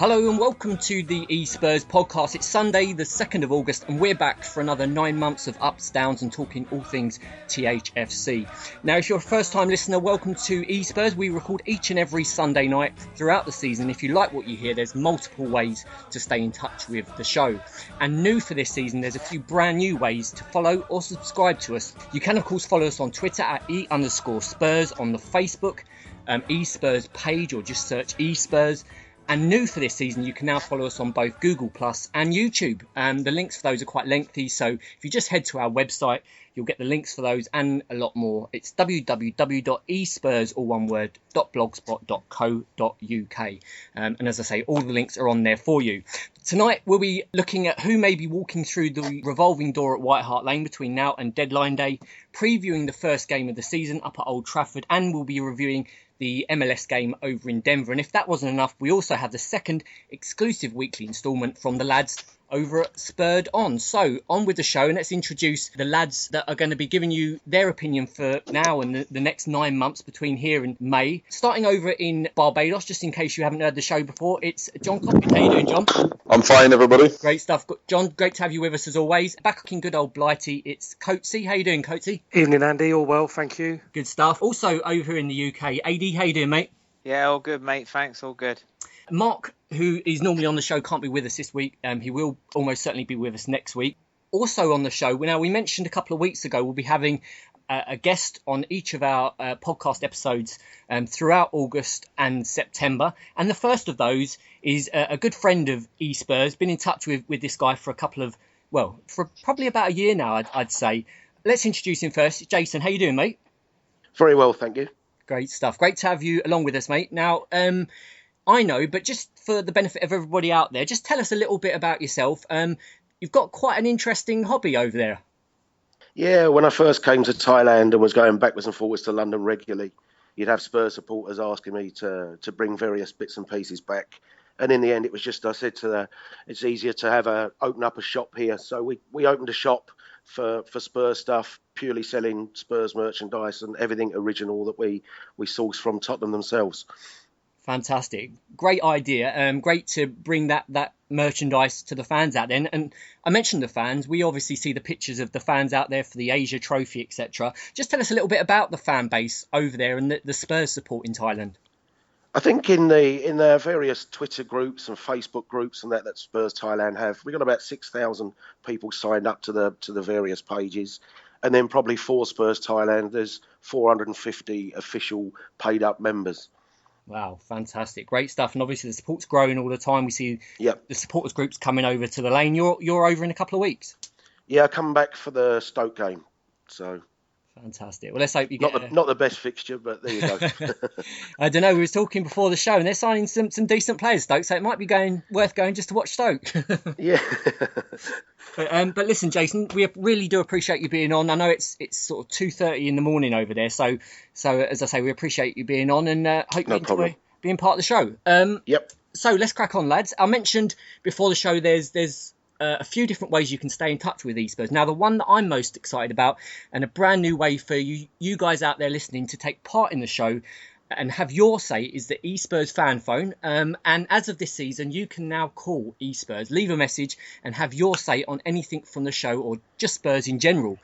Hello and welcome to the e-Spurs podcast. It's Sunday the 2nd of August and we're back for another 9 months of ups, downs and talking all things THFC. Now if you're a first time listener, welcome to e-Spurs. We record each and every Sunday night throughout the season. If you like what you hear, there's multiple ways to stay in touch with the show. And new for this season, there's a few brand new ways to follow or subscribe to us. You can of course follow us on Twitter at e_Spurs, on the Facebook e-Spurs page, or just search e-Spurs. And new for this season, you can now follow us on both Google Plus and YouTube. The links for those are quite lengthy, so if you just head to our website, you'll get the links for those and a lot more. It's www.espurs.blogspot.co.uk. And as I say, all the links are on there for you. Tonight, we'll be looking at who may be walking through the revolving door at White Hart Lane between now and deadline day, previewing the first game of the season up at Old Trafford, and we'll be reviewing the MLS game over in Denver. And if that wasn't enough, we also have the second exclusive weekly instalment from the lads over at Spurred On. So on with the show, and let's introduce the lads that are going to be giving you their opinion for now and the next 9 months between here and May. Starting over in Barbados, just in case you haven't heard the show before, it's John Coppin. How you doing, John? I'm fine, everybody. Great stuff. John, great to have you with us as always. Back in good old Blighty, it's Coatsy. How you doing, Coatsy? Evening, Andy. All well, thank you. Good stuff. Also over in the UK, AD, how you doing, mate? Yeah, all good, mate. Thanks, all good. Mark, who is normally on the show, can't be with us this week. He will almost certainly be with us next week. Also on the show, now we mentioned a couple of weeks ago, we'll be having a guest on each of our podcast episodes throughout August and September. And the first of those is a good friend of e-Spurs, been in touch with this guy for for probably about a year now, I'd say. Let's introduce him first. Jason, how you doing, mate? Very well, thank you. Great stuff. Great to have you along with us, mate. Now, I know, but just for the benefit of everybody out there, just tell us a little bit about yourself. You've got quite an interesting hobby over there. Yeah, when I first came to Thailand and was going backwards and forwards to London regularly, you'd have Spurs supporters asking me to bring various bits and pieces back. And in the end, it was just, I said to it's easier to open up a shop here. So we opened a shop for Spurs stuff, purely selling Spurs merchandise and everything original that we source from Tottenham themselves. Fantastic. Great idea. Great to bring that merchandise to the fans out there. And I mentioned the fans. We obviously see the pictures of the fans out there for the Asia Trophy, etc. Just tell us a little bit about the fan base over there and the Spurs support in Thailand. I think in the various Twitter groups and Facebook groups and that Spurs Thailand have, we've got about 6,000 people signed up to the various pages. And then probably for Spurs Thailand, there's 450 official paid up members. Wow, fantastic. Great stuff. And obviously the support's growing all the time. We see the supporters groups coming over to the lane. You're over in a couple of weeks. Yeah, I come back for the Stoke game. So fantastic. Well, let's hope you get not the best fixture, but there you go. I don't know. We was talking before the show, and they're signing some decent players, Stoke. So it might be worth going just to watch Stoke. Yeah. But listen, Jason, we really do appreciate you being on. I know it's sort of 2:30 in the morning over there, so as I say, we appreciate you being on, and hope you enjoy being part of the show. Yep. So let's crack on, lads. I mentioned before the show there's a few different ways you can stay in touch with e-Spurs. Now, the one that I'm most excited about, and a brand new way for you guys out there listening to take part in the show and have your say, is the e-Spurs FanFone. And as of this season, you can now call e-Spurs, leave a message and have your say on anything from the show or just Spurs in general.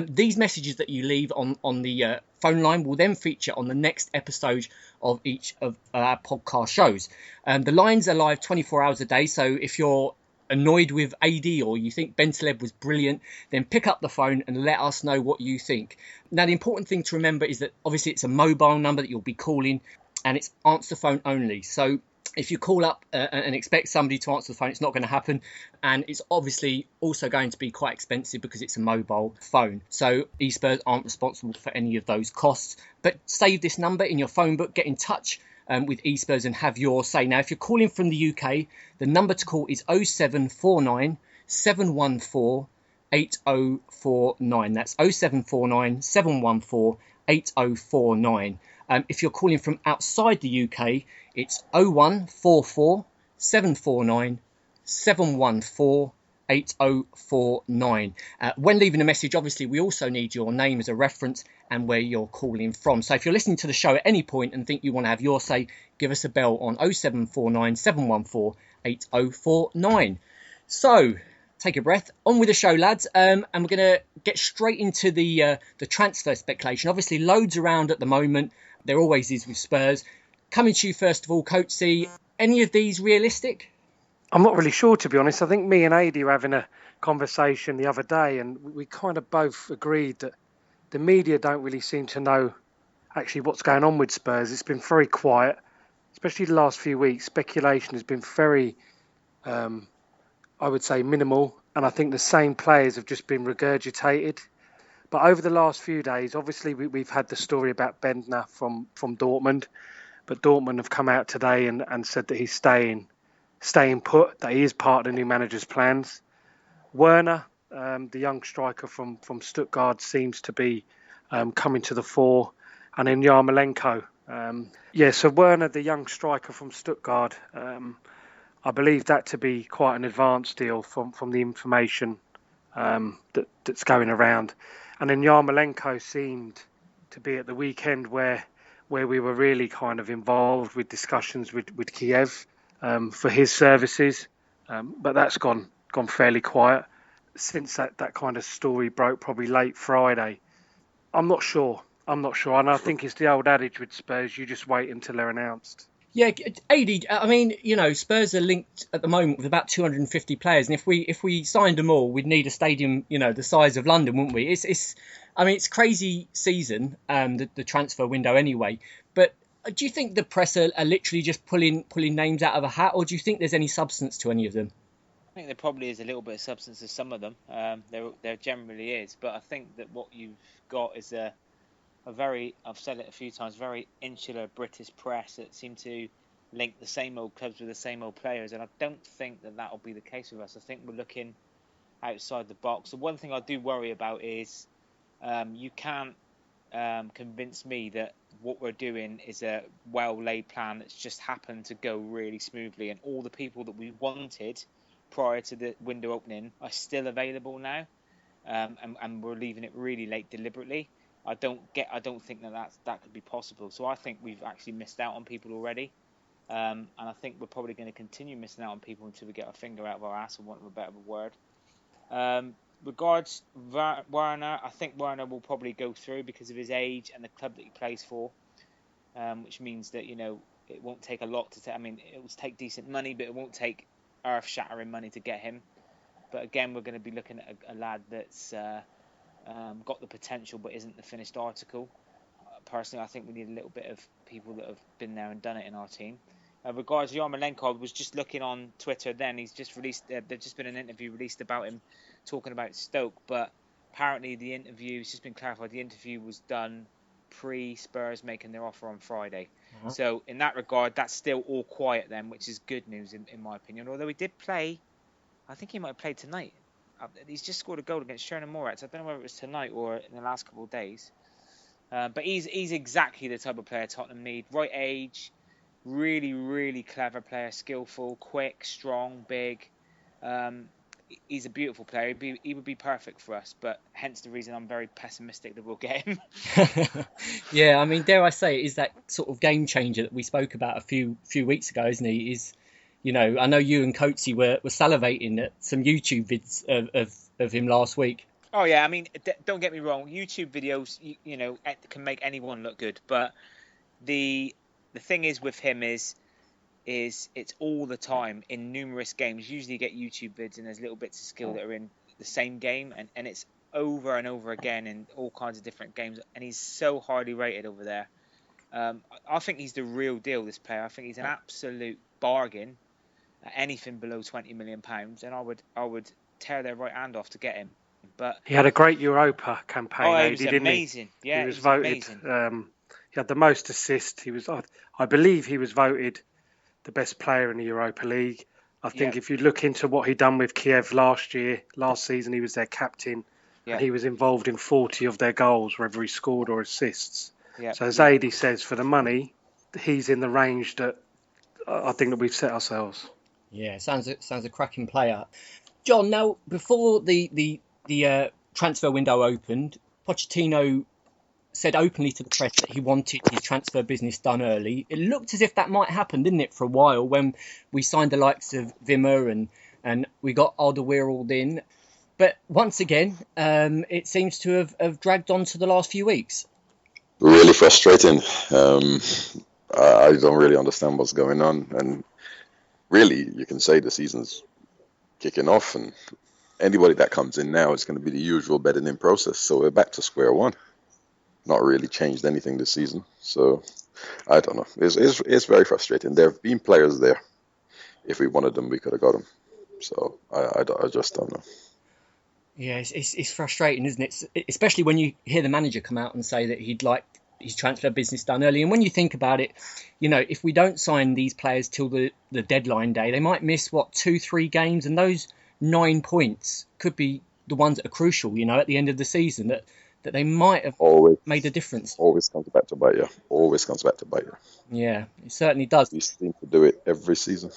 These messages that you leave on the phone line will then feature on the next episode of each of our podcast shows. The lines are live 24 hours a day, so if you're annoyed with AD or you think Bentaleb was brilliant, then pick up the phone and let us know what you think. Now, the important thing to remember is that obviously it's a mobile number that you'll be calling and it's answer phone only. So if you call up and expect somebody to answer the phone, it's not going to happen. And it's obviously also going to be quite expensive because it's a mobile phone. So e-Spurs aren't responsible for any of those costs. But save this number in your phone book, get in touch with e-Spurs and have your say. Now, if you're calling from the UK, the number to call is 0749 714 8049. That's 0749 714 8049. If you're calling from outside the UK, it's 0144 749 714 8049. When leaving a message, obviously, we also need your name as a reference and where you're calling from. So if you're listening to the show at any point and think you want to have your say, give us a bell on 0749 714 8049. So, take a breath. On with the show, lads. And we're going to get straight into the transfer speculation. Obviously, loads around at the moment. There always is with Spurs. Coming to you first of all, Coatsy. Any of these realistic? I'm not really sure, to be honest. I think me and Adi were having a conversation the other day, and we kind of both agreed that the media don't really seem to know actually what's going on with Spurs. It's been very quiet, especially the last few weeks. Speculation has been very, I would say, minimal, and I think the same players have just been regurgitated. But over the last few days, obviously, we've had the story about Bendtner from Dortmund, but Dortmund have come out today and said that he's staying put, that he is part of the new manager's plans. Werner, the young striker from Stuttgart, seems to be coming to the fore. And then Yarmolenko. So Werner, the young striker from Stuttgart, I believe that to be quite an advanced deal from the information that's going around. And then Yarmolenko seemed to be at the weekend where we were really kind of involved with discussions with Kiev for his services. But that's gone fairly quiet since that kind of story broke probably late Friday. I'm not sure. And I think it's the old adage with Spurs, you just wait until they're announced. Yeah, AD, I mean, Spurs are linked at the moment with about 250 players. And if we signed them all, we'd need a stadium, the size of London, wouldn't we? It's crazy season, the transfer window anyway. But do you think the press are literally just pulling names out of a hat, or do you think there's any substance to any of them? I think there probably is a little bit of substance to some of them. There generally is, but I think that what you've got is a very, I've said it a few times, very insular British press that seem to link the same old clubs with the same old players, and I don't think that will be the case with us. I think we're looking outside the box. The one thing I do worry about is you can't convince me that what we're doing is a well-laid plan that's just happened to go really smoothly, and all the people that we wanted prior to the window opening are still available now, and we're leaving it really late deliberately. I don't think that could be possible. So I think we've actually missed out on people already, and I think we're probably going to continue missing out on people until we get our finger out of our ass, for want of a better word. Regards Werner, I think Werner will probably go through because of his age and the club that he plays for, which means that it won't take a lot to. It will take decent money, but it won't take earth-shattering money to get him. But again, we're going to be looking at a lad that's got the potential but isn't the finished article. Personally, I think we need a little bit of people that have been there and done it in our team. Regards Yarmolenko, I was just looking on Twitter then. He's just released, there's just been an interview released about him talking about Stoke, but apparently the interview, it's just been clarified, the interview was done pre-Spurs making their offer on Friday. Uh-huh. So in that regard, that's still all quiet then, which is good news in my opinion. Although he did play, I think he might have played tonight. He's just scored a goal against Cherno Moretz. I don't know whether it was tonight or in the last couple of days. But he's exactly the type of player Tottenham need. Right age, really, really clever player, skillful, quick, strong, big. He's a beautiful player. He would be perfect for us, but hence the reason I'm very pessimistic that we'll get him. Yeah, dare I say, it is that sort of game changer that we spoke about a few weeks ago, isn't he? I know you and Coatsy were salivating at some YouTube vids of him last week. Oh yeah, don't get me wrong. YouTube videos, can make anyone look good, but the thing is with him is it's all the time in numerous games. Usually you get YouTube vids and there's little bits of skill that are in the same game, and it's over and over again in all kinds of different games, and he's so highly rated over there. I think he's the real deal, this player. I think he's an absolute bargain at anything below £20 million, and I would tear their right hand off to get him. But he had a great Europa campaign. Oh, he was amazing. Yeah, he was voted. He had the most assists. I believe he was voted the best player in the Europa League. I think if you look into what he'd done with Kiev last season, he was their captain, and he was involved in 40 of their goals, whether he scored or assists. Yeah. So as Adi says, for the money, he's in the range that I think that we've set ourselves. Yeah, sounds a cracking player. John, now before the transfer window opened, Pochettino said openly to the press that he wanted his transfer business done early. It looked as if that might happen, didn't it, for a while when we signed the likes of Wimmer and we got Alderweireld in. But once again, it seems to have dragged on to the last few weeks. Really frustrating. I don't really understand what's going on. And really, you can say the season's kicking off, and anybody that comes in now is going to be the usual bedding in process. So we're back to square one. Not really changed anything this season. So I don't know. It's very frustrating. There have been players there. If we wanted them, we could have got them. So I just don't know. Yeah, it's frustrating, isn't it? Especially when you hear the manager come out and say that he'd like his transfer business done early. And when you think about it, you know, if we don't sign these players till the deadline day, they might miss, 2-3 games. And those 9 points could be the ones that are crucial, you know, at the end of the season that they might have made a difference. Always comes back to bite you. Always comes back to bite you. Yeah, it certainly does. We seem to do it every season.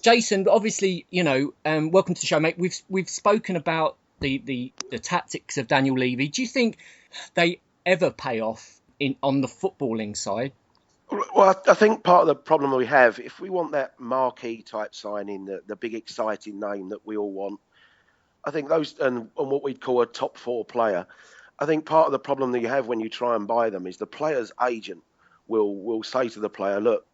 Jason, obviously, you know, welcome to the show, mate. We've spoken about the tactics of Daniel Levy. Do you think they ever pay off on the footballing side? Well, I think part of the problem we have, if we want that marquee type signing, the big exciting name that we all want, I think those and what we'd call a top 4 player, I think part of the problem that you have when you try and buy them is the player's agent will say to the player, look,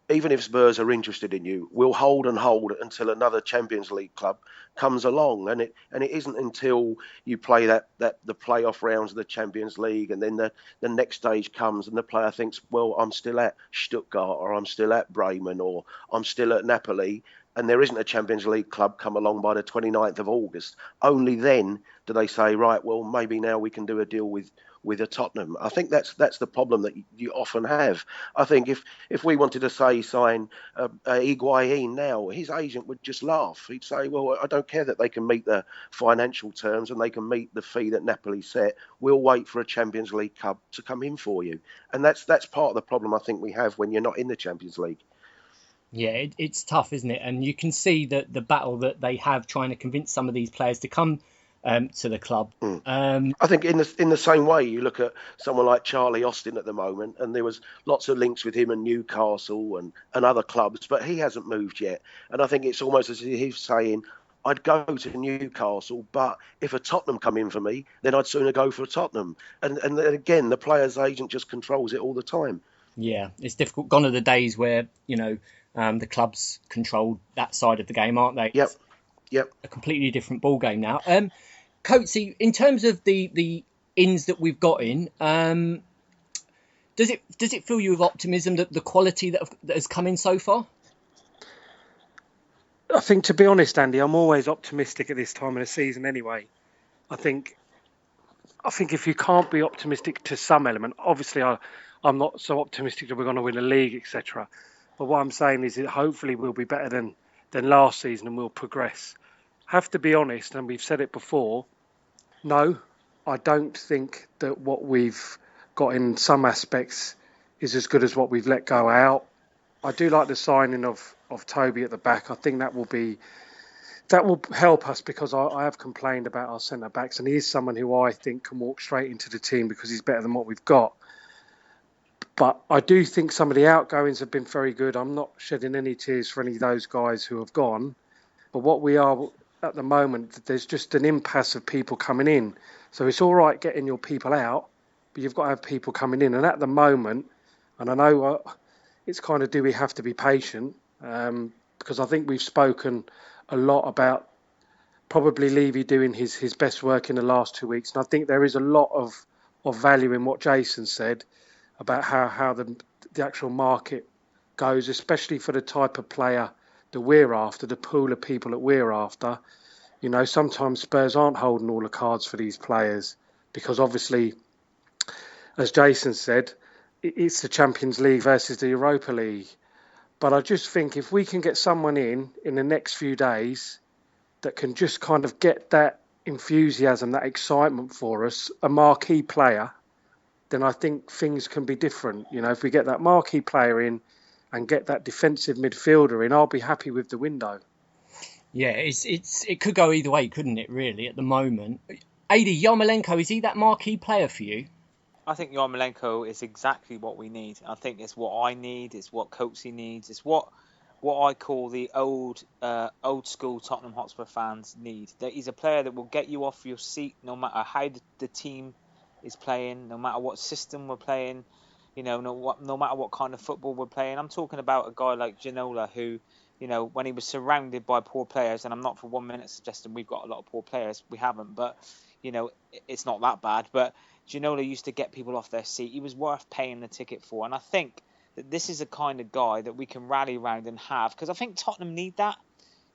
even if Spurs are interested in you, we'll hold until another Champions League club comes along. And it isn't until you play the playoff rounds of the Champions League and then the next stage comes and the player thinks, well, I'm still at Stuttgart or I'm still at Bremen or I'm still at Napoli, and there isn't a Champions League club come along by the 29th of August. Only then do they say, right, well, maybe now we can do a deal with a Tottenham. I think that's the problem that you often have. I think if we wanted to sign Higuain now, his agent would just laugh. He'd say, well, I don't care that they can meet the financial terms and they can meet the fee that Napoli set. We'll wait for a Champions League club to come in for you. And that's part of the problem I think we have when you're not in the Champions League. Yeah, it's tough, isn't it? And you can see that the battle that they have trying to convince some of these players to come to the club. I think in the same way, you look at someone like Charlie Austin at the moment, and there was lots of links with him and Newcastle and other clubs, but he hasn't moved yet. And I think it's almost as if he's saying, I'd go to Newcastle, but if a Tottenham come in for me, then I'd sooner go for Tottenham. And again, the player's agent just controls it all the time. Yeah, it's difficult. Gone are the days where, you know, the clubs control that side of the game, aren't they? Yep. It's a completely different ball game now. Coatsy, in terms of the ins that we've got in, does it fill you with optimism that the quality that has come in so far? I think, to be honest, Andy, I'm always optimistic at this time of the season anyway. I think if you can't be optimistic to some element, obviously I'm not so optimistic that we're going to win a league, etc. But what I'm saying is that hopefully we'll be better than last season and we'll progress. Have to be honest, and we've said it before, no, I don't think that what we've got in some aspects is as good as what we've let go out. I do like the signing of Toby at the back. I think that will help us because I have complained about our centre backs, and he is someone who I think can walk straight into the team because he's better than what we've got. But I do think some of the outgoings have been very good. I'm not shedding any tears for any of those guys who have gone. But what we are at the moment, there's just an impasse of people coming in. So it's all right getting your people out, but you've got to have people coming in. And at the moment, and I know it's kind of, do we have to be patient? Because I think we've spoken a lot about probably Levy doing his best work in the last 2 weeks. And I think there is a lot of value in what Jason said about how the actual market goes, especially for the type of player that we're after, the pool of people that we're after. You know, sometimes Spurs aren't holding all the cards for these players because obviously, as Jason said, it's the Champions League versus the Europa League. But I just think if we can get someone in the next few days that can just kind of get that enthusiasm, that excitement for us, a marquee player, then I think things can be different. You know, if we get that marquee player in and get that defensive midfielder in, I'll be happy with the window. Yeah, it could go either way, couldn't it, really, at the moment? Adi, Yarmolenko, is he that marquee player for you? I think Yarmolenko is exactly what we need. I think it's what I need. It's what Coatsy needs. It's what I call the old school Tottenham Hotspur fans need. That he's a player that will get you off your seat no matter how the team is playing, no matter what system we're playing, no matter what kind of football we're playing. I'm talking about a guy like Ginola who, when he was surrounded by poor players, and I'm not for 1 minute suggesting we've got a lot of poor players, we haven't, but it's not that bad. But Ginola used to get people off their seat. He was worth paying the ticket for, and I think that this is a kind of guy that we can rally around and have, because I think Tottenham need that.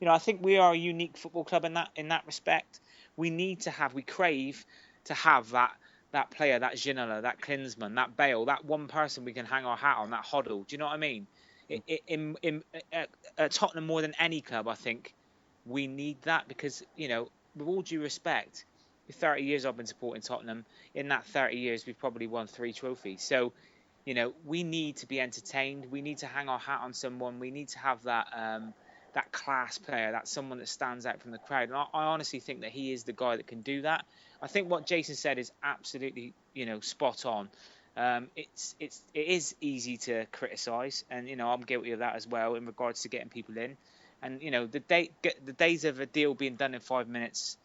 I think we are a unique football club in that respect. We crave to have that player, that Ginola, that Klinsmann, that Bale, that one person we can hang our hat on, that Hoddle. Do you know what I mean? At Tottenham, more than any club, I think we need that, because, with all due respect, the 30 years I've been supporting Tottenham, in that 30 years we've probably won 3 trophies. So, we need to be entertained. We need to hang our hat on someone. We need to have that class player, that someone that stands out from the crowd. And I honestly think that he is the guy that can do that. I think what Jason said is absolutely, spot on. It is easy to criticise, and I'm guilty of that as well in regards to getting people in. And the days of a deal being done in 5 minutes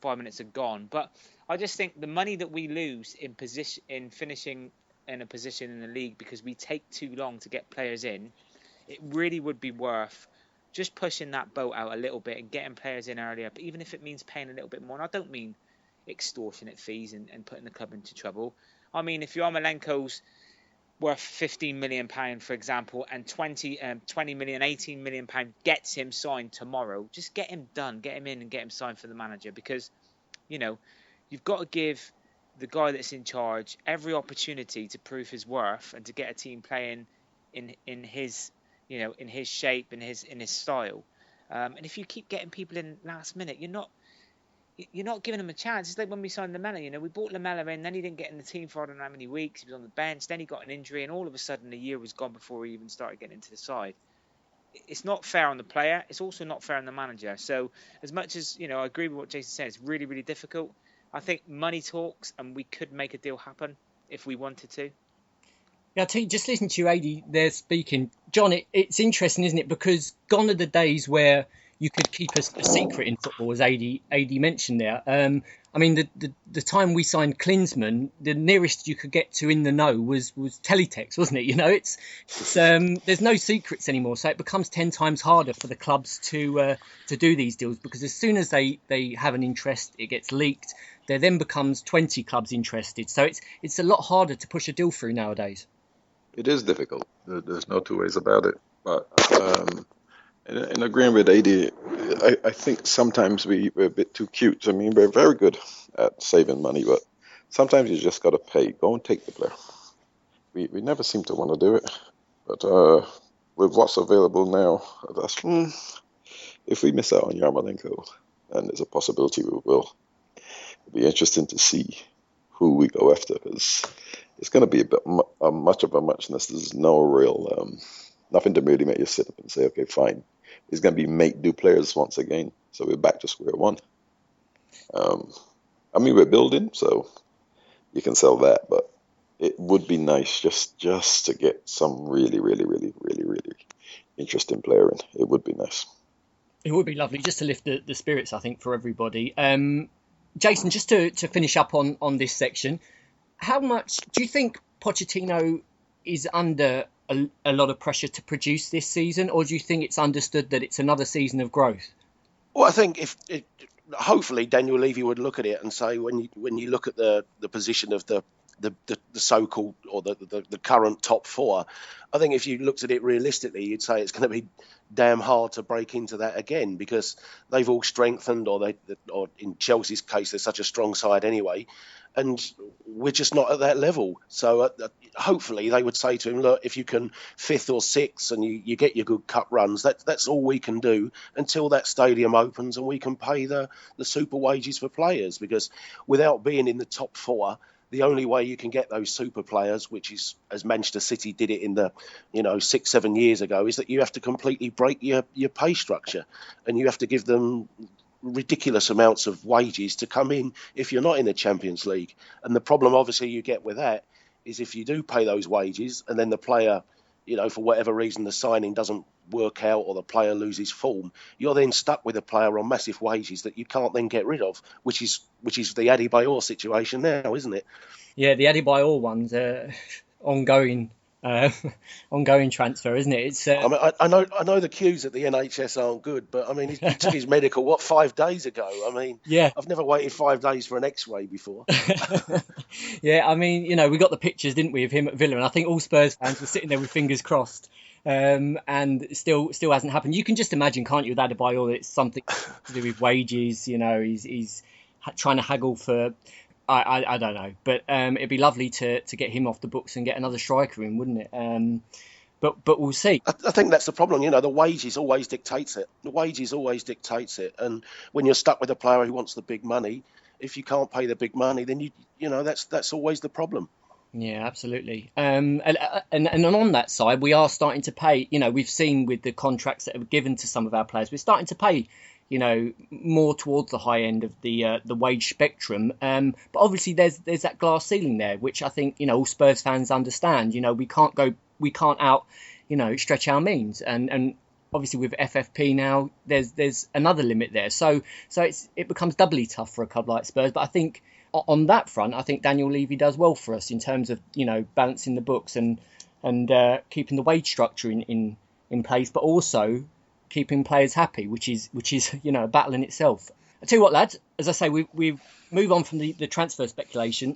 are gone. But I just think the money that we lose in finishing in a position in the league because we take too long to get players in, it really would be worth just pushing that boat out a little bit and getting players in earlier. But even if it means paying a little bit more, and I don't mean extortionate fees and putting the club into trouble. I mean, if Yarmolenko's worth £15 million, for example, and 20 million, £18 million gets him signed tomorrow, just get him done, get him in and get him signed for the manager, because, you've got to give the guy that's in charge every opportunity to prove his worth and to get a team playing in his shape, in his style. And if you keep getting people in last minute, you're not giving him a chance. It's like when we signed Lamela. We bought Lamela in, then he didn't get in the team for I don't know how many weeks. He was on the bench, then he got an injury, and all of a sudden the year was gone before he even started getting into the side. It's not fair on the player. It's also not fair on the manager. So as much as, I agree with what Jason said, it's really, really difficult. I think money talks, and we could make a deal happen if we wanted to. Yeah, I'll tell you, just listening to you, Adi, there speaking, John, it's interesting, isn't it? Because gone are the days where you could keep a secret in football, as Adi mentioned there. I mean, the time we signed Klinsmann, the nearest you could get to in the know was teletext, wasn't it? It's there's no secrets anymore, so it becomes 10 times harder for the clubs to do these deals, because as soon as they have an interest, it gets leaked. There then becomes 20 clubs interested, so it's a lot harder to push a deal through nowadays. It is difficult. There's no two ways about it. But in agreeing with AD, I think sometimes we're a bit too cute. I mean, we're very good at saving money, but sometimes you just got to pay. Go and take the player. We never seem to want to do it. But with what's available now, if we miss out on Yarmolenko, and there's a possibility we will, it'll be interesting to see who we go after, because it's going to be a bit much of a muchness. There's no real, nothing to really make you sit up and say, okay, fine. It's going to be make-do players once again. So we're back to square one. I mean, we're building, so you can sell that, but it would be nice just to get some really, really, really, really, really interesting player in. It would be nice. It would be lovely, just to lift the spirits, I think, for everybody. Jason, just to finish up on this section, how much do you think Pochettino is under a lot of pressure to produce this season, or do you think it's understood that it's another season of growth? Well, I think hopefully Daniel Levy would look at it and say, when you look at the position of the so-called, or the current top four, I think if you looked at it realistically, you'd say it's going to be damn hard to break into that again, because they've all strengthened, or in Chelsea's case, they're such a strong side anyway, and we're just not at that level. So hopefully they would say to him, look, if you can fifth or sixth and you get your good cup runs, that's all we can do until that stadium opens and we can pay the super wages for players, because without being in the top four, the only way you can get those super players, which is as Manchester City did it in the 6-7 years ago, is that you have to completely break your pay structure, and you have to give them ridiculous amounts of wages to come in if you're not in the Champions League. And the problem, obviously, you get with that is if you do pay those wages and then the player, for whatever reason, the signing doesn't work out or the player loses form, you're then stuck with a player on massive wages that you can't then get rid of, which is the Adebayor situation now, isn't it? Yeah, the Adebayor one's ongoing transfer, isn't it? It's. I mean, I know the queues at the NHS aren't good, but I mean, he took his medical 5 days ago. I mean, yeah, I've never waited 5 days for an X-ray before. Yeah, I mean, we got the pictures, didn't we, of him at Villa, and I think all Spurs fans were sitting there with fingers crossed. And still hasn't happened. You can just imagine, can't you, with Adebayor, that it's something to do with wages. He's trying to haggle for. I don't know, but it'd be lovely to get him off the books and get another striker in, wouldn't it? But we'll see. I think that's the problem. The wages always dictates it. And when you're stuck with a player who wants the big money, if you can't pay the big money, then that's always the problem. Yeah, absolutely. And on that side, we are starting to pay. We've seen with the contracts that are given to some of our players, we're starting to pay. More towards the high end of the wage spectrum. But obviously there's that glass ceiling there, which I think, all Spurs fans understand. We can't stretch our means. And obviously with FFP now, there's another limit there. So it becomes doubly tough for a club like Spurs. But I think on that front, I think Daniel Levy does well for us in terms of, balancing the books and keeping the wage structure in place, but also keeping players happy, which is a battle in itself. I tell you what, lads, as I say, we move on from the transfer speculation.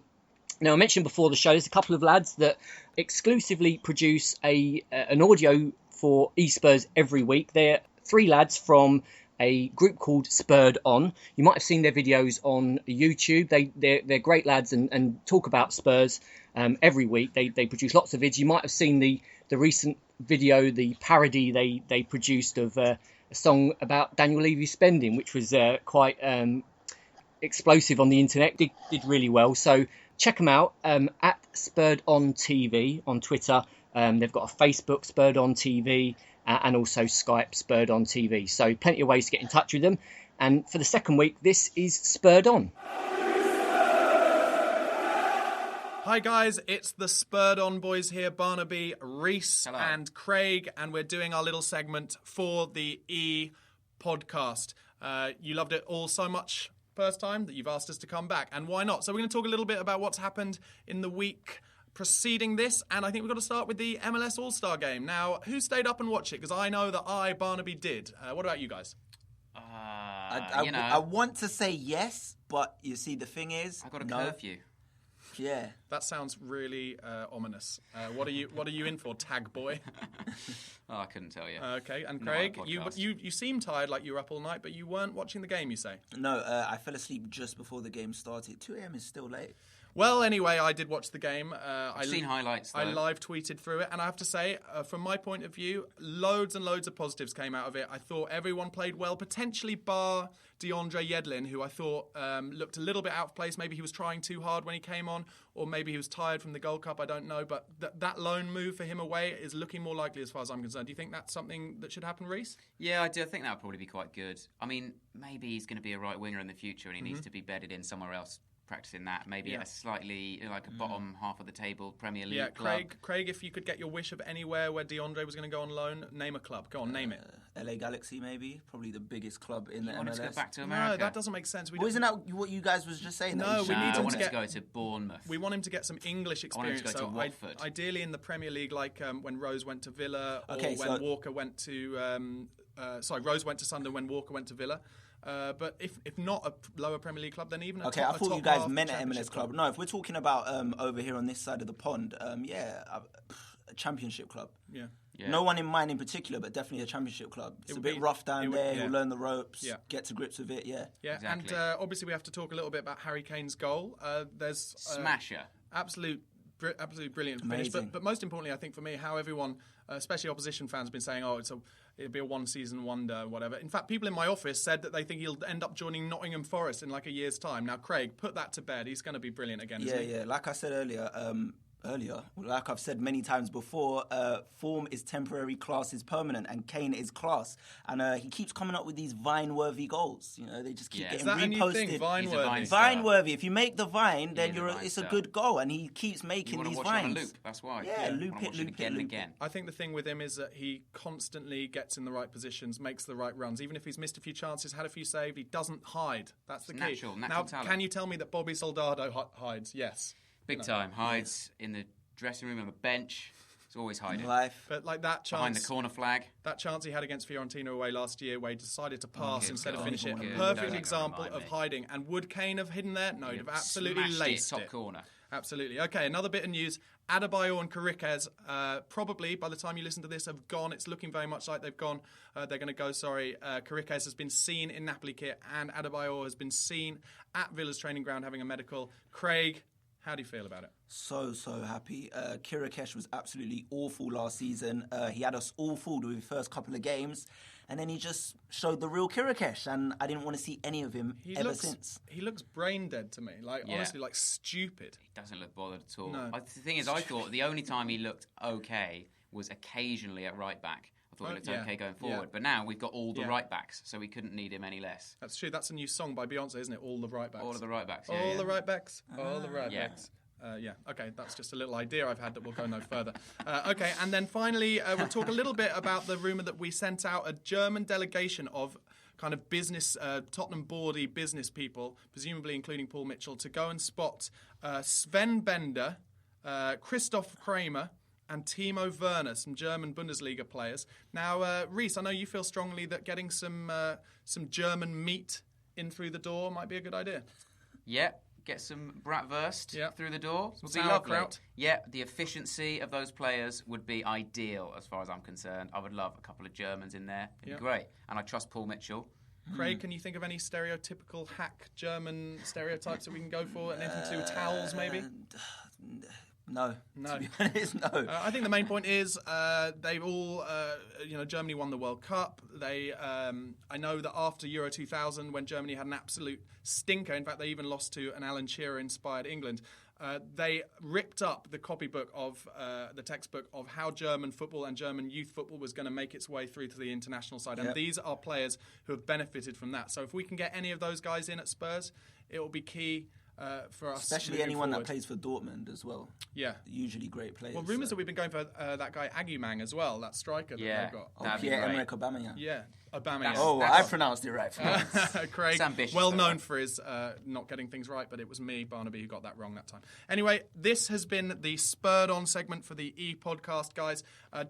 Now, I mentioned before the show, there's a couple of lads that exclusively produce an audio for e-Spurs every week. They're 3 lads from a group called Spurred On. You might have seen their videos on YouTube. They're great lads and talk about Spurs every week. They produce lots of vids. You might have seen the recent video, the parody they produced of a song about Daniel Levy's spending, which was quite explosive on the internet. Did really well. So check them out at Spurred On TV on Twitter. They've got a Facebook, Spurred On TV, and also Skype, Spurred On TV. So plenty of ways to get in touch with them. And for the second week, this is Spurred On. Hi guys, it's the Spurred On boys here, Barnaby, Reese and Craig, and we're doing our little segment for the E-podcast. You loved it all so much first time that you've asked us to come back, and why not? So we're going to talk a little bit about what's happened in the week preceding this, and I think we've got to start with the MLS All-Star game. Now, who stayed up and watched it? Because I know that I, Barnaby, did. What about you guys? I want to say yes, but you see, the thing is, I got a curfew. Yeah, that sounds really ominous. What are you in for, tag boy? Oh, I couldn't tell you. Okay, and Craig, you seem tired, like you were up all night, but you weren't watching the game. You say? No, I fell asleep just before the game started. 2 a.m. is still late. Well, anyway, I did watch the game. I've seen highlights, though. I live tweeted through it, and I have to say, from my point of view, loads and loads of positives came out of it. I thought everyone played well, potentially bar DeAndre Yedlin, who I thought looked a little bit out of place. Maybe he was trying too hard when he came on, or maybe he was tired from the Gold Cup, I don't know. But that loan move for him away is looking more likely as far as I'm concerned. Do you think that's something that should happen, Reese? Yeah, I do. I think that would probably be quite good. I mean, maybe he's going to be a right winger in the future and he needs to be bedded in somewhere else. Practicing that, maybe a slightly like a bottom half of the table Premier League club. Craig, if you could get your wish of anywhere where DeAndre was going to go on loan, name a club. Go on, name it. LA Galaxy, maybe, probably the biggest club in the MLS. Want to go back to America? No, that doesn't make sense. Isn't that what you guys was just saying? No, we need him to go to Bournemouth. We want him to get some English experience. I want him to go to Watford. Ideally in the Premier League, like when Rose went to Villa, or when Walker went to. Rose went to Sunderland when Walker went to Villa. But if not a lower Premier League club, then even a top I thought you guys meant an MLS club. No, if we're talking about over here on this side of the pond, a championship club. Yeah. No one in mind in particular, but definitely a championship club. It's a bit rough down there. He'll learn the ropes, get to grips with it. Yeah. Exactly. And obviously we have to talk a little bit about Harry Kane's goal. There's smasher, absolute brilliant finish. But most importantly, I think for me, how everyone, especially opposition fans, have been saying, it'll be a one-season wonder, whatever. In fact, people in my office said that they think he'll end up joining Nottingham Forest in like a year's time. Now, Craig, put that to bed. He's going to be brilliant again, isn't he? Yeah. Like I said earlier, earlier, like I've said many times before, form is temporary, class is permanent, and Kane is class. And he keeps coming up with these Vine-worthy goals. You know, they just keep getting reposted. Is that a new thing, Vine-worthy? Vine-worthy. If you make the Vine, then it's a good goal, and he keeps making these watch Vines. It on a loop. That's why. Yeah, loop it again and again. I think the thing with him is that he constantly gets in the right positions, makes the right runs. Even if he's missed a few chances, had a few saved, he doesn't hide. That's the key. Natural now, talent. Can you tell me that Bobby Soldado hides? Yes. Big time. Hides in the dressing room, on the bench. He's always hiding. But like that chance... Behind the corner flag. That chance he had against Fiorentina away last year where he decided to pass instead of finish it. A perfect example of hiding. And would Kane have hidden there? No, he'd have absolutely laced it. Top corner. Absolutely. Okay, another bit of news. Adebayor and Karikas probably, by the time you listen to this, have gone. It's looking very much like they've gone. They're going to go, Karikas has been seen in Napoli kit and Adebayor has been seen at Villa's training ground having a medical. Craig, how do you feel about it? So happy. Kirakesh was absolutely awful last season. He had us all fooled with his first couple of games, and then he just showed the real Kirakesh, and I didn't want to see any of him since. He looks brain dead to me, honestly, like stupid. He doesn't look bothered at all. No. The thing is, I thought the only time he looked okay was occasionally at right back. I thought he looked okay going forward. But now we've got all the right backs, so we couldn't need him any less. That's true. That's a new song by Beyonce, isn't it? All the right backs. All of the right backs. All the right backs. All the right backs. Okay, that's just a little idea I've had that will go no further. Okay, and then finally, we'll talk a little bit about the rumour that we sent out a German delegation of kind of business, Tottenham boardy business people, presumably including Paul Mitchell, to go and spot Sven Bender, Christoph Kramer, and Timo Werner, some German Bundesliga players. Now, Reese, I know you feel strongly that getting some German meat in through the door might be a good idea. Yeah, get some bratwurst through the door. Some sauerkraut. Yeah, the efficiency of those players would be ideal as far as I'm concerned. I would love a couple of Germans in there. It'd be great. And I trust Paul Mitchell. Craig, can you think of any stereotypical hack German stereotypes that we can go for? Anything to do with towels, maybe? No. To be honest, no. I think the main point is they've all, Germany won the World Cup. I know that after Euro 2000, when Germany had an absolute stinker, in fact, they even lost to an Alan Shearer-inspired England, they ripped up the copybook of the textbook of how German football and German youth football was going to make its way through to the international side. And these are players who have benefited from that. So if we can get any of those guys in at Spurs, it will be key. For us, especially anyone that plays for Dortmund as well. Yeah, usually great players. Well, rumours that we've been going for that guy Agumang as well, that striker that they've got. Pierre-Emerick Aubameyang. Yeah, Aubameyang. I pronounced it right. Craig, well known for his not getting things right, but it was me, Barnaby, who got that wrong that time. Anyway, this has been the Spurred On segment for the E-Podcast, guys.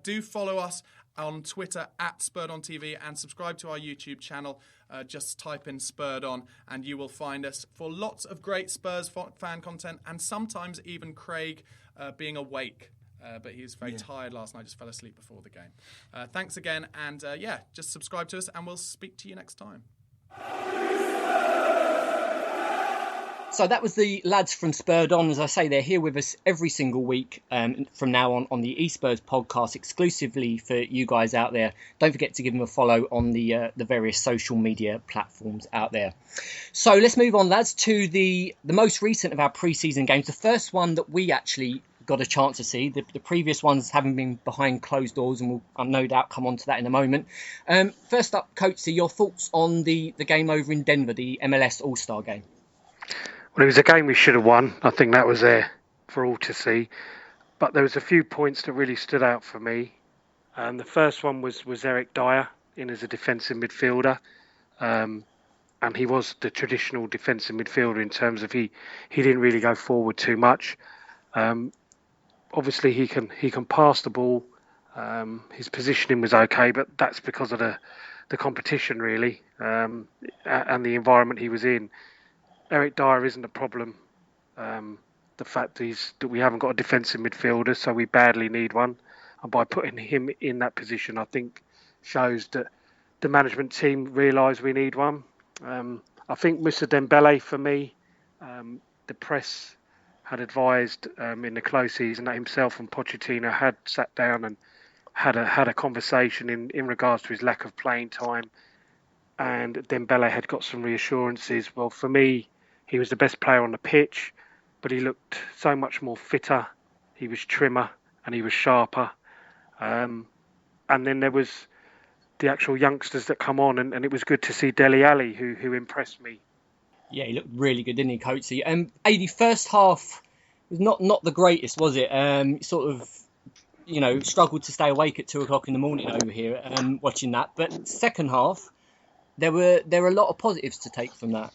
Do follow us on Twitter at Spurred On TV and subscribe to our YouTube channel. Just type in Spurred On and you will find us for lots of great Spurs fan content and sometimes even Craig being awake. But he was very tired last night, just fell asleep before the game. Thanks again and just subscribe to us and we'll speak to you next time. So that was the lads from Spurred On. As I say, they're here with us every single week from now on the e-Spurs podcast, exclusively for you guys out there. Don't forget to give them a follow on the various social media platforms out there. So let's move on, lads, to the most recent of our pre-season games. The first one that we actually got a chance to see. The previous ones haven't been behind closed doors, and we'll no doubt come on to that in a moment. First up, Coatsy, your thoughts on the game over in Denver, the MLS All-Star game? Well, it was a game we should have won. I think that was there for all to see. But there was a few points that really stood out for me. The first one was Eric Dyer in as a defensive midfielder. And he was the traditional defensive midfielder in terms of he didn't really go forward too much. Obviously, he can pass the ball. His positioning was okay, but that's because of the competition, really, and the environment he was in. Eric Dyer isn't a problem. The fact is that we haven't got a defensive midfielder, so we badly need one. And by putting him in that position, I think shows that the management team realise we need one. I think Mr. Dembele, for me, the press had advised in the close season that himself and Pochettino had sat down and had a conversation in regards to his lack of playing time. And Dembele had got some reassurances. Well, for me, he was the best player on the pitch, but he looked so much more fitter he was trimmer and he was sharper. And then there was the actual youngsters that come on, and it was good to see Dele Alli, who impressed me. Yeah, he looked really good, didn't he, Coatsy? AD, first half was not the greatest, was it? Sort of, struggled to stay awake at 2:00 in the morning over here watching that. But second half, there were a lot of positives to take from that.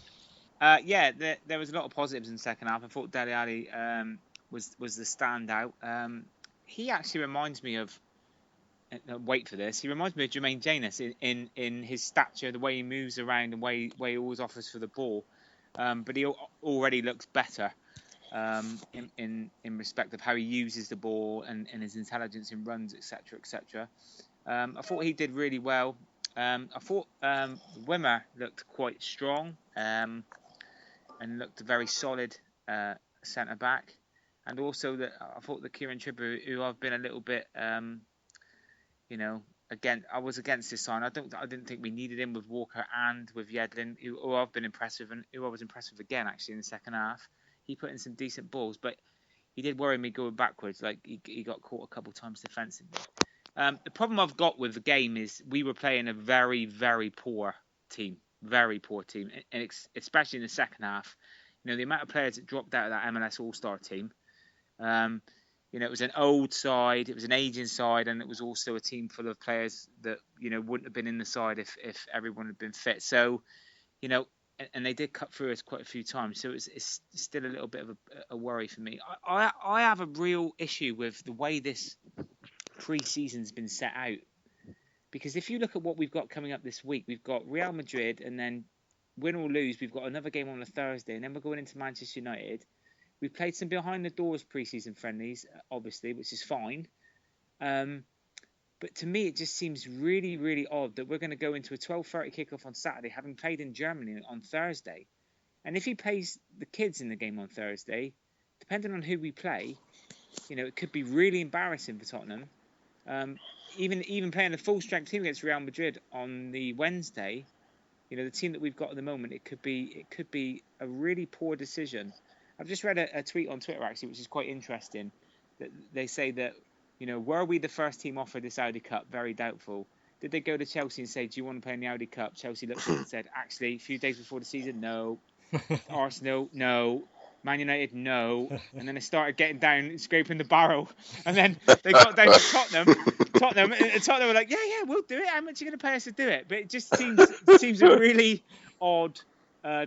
There was a lot of positives in the second half. I thought Dele Alli was the standout. He actually reminds me of. Wait for this. He reminds me of Jermaine Janus in his stature, the way he moves around, the way he always offers for the ball. But he already looks better in respect of how he uses the ball and his intelligence in runs, etc., etc. I thought he did really well. I thought Wimmer looked quite strong and looked a very solid centre back, and also I thought the Kieran Trippier, who I've been a little bit, again, I was against this sign. I didn't think we needed him with Walker and with Yedlin, who I've been impressed with, and who I was impressed with again actually in the second half. He put in some decent balls, but he did worry me going backwards. Like he got caught a couple of times defensively. The problem I've got with the game is we were playing a very, very poor team, and especially in the second half. The amount of players that dropped out of that MLS All-Star team. It was an old side, it was an aging side, and it was also a team full of players that wouldn't have been in the side if everyone had been fit. So, and they did cut through us quite a few times. So it's still a little bit of a worry for me. I have a real issue with the way this pre-season's been set out, because if you look at what we've got coming up this week, we've got Real Madrid, and then win or lose, we've got another game on a Thursday, and then we're going into Manchester United. We've played some behind the doors pre-season friendlies, obviously, which is fine. But to me, it just seems really, really odd that we're going to go into a 12:30 kickoff on Saturday, having played in Germany on Thursday. And if he plays the kids in the game on Thursday, depending on who we play, it could be really embarrassing for Tottenham. Even playing the full strength team against Real Madrid on the Wednesday, the team that we've got at the moment, it could be a really poor decision. I've just read a tweet on Twitter actually, which is quite interesting. That they say that, were we the first team offered this Audi Cup? Very doubtful. Did they go to Chelsea and say, do you want to play in the Audi Cup? Chelsea looked at it and said, actually, a few days before the season, no. Arsenal, no. Man United, no. And then they started getting down, scraping the barrel. And then they got down to Tottenham. Tottenham were like, yeah, we'll do it. How much are you going to pay us to do it? But it just seems a really odd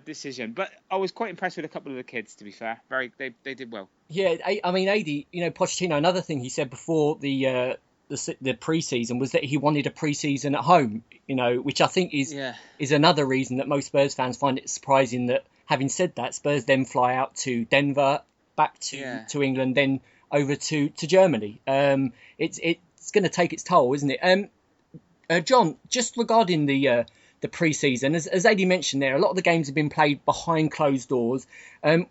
decision. But I was quite impressed with a couple of the kids, to be fair. They did well. Yeah, I mean, AD, Pochettino, another thing he said before the pre-season was that he wanted a pre-season at home, which I think is another reason that most Spurs fans find it surprising that, having said that, Spurs then fly out to Denver, back to England, then over to Germany. It's going to take its toll, isn't it? John, just regarding the pre-season, as AD mentioned there, a lot of the games have been played behind closed doors.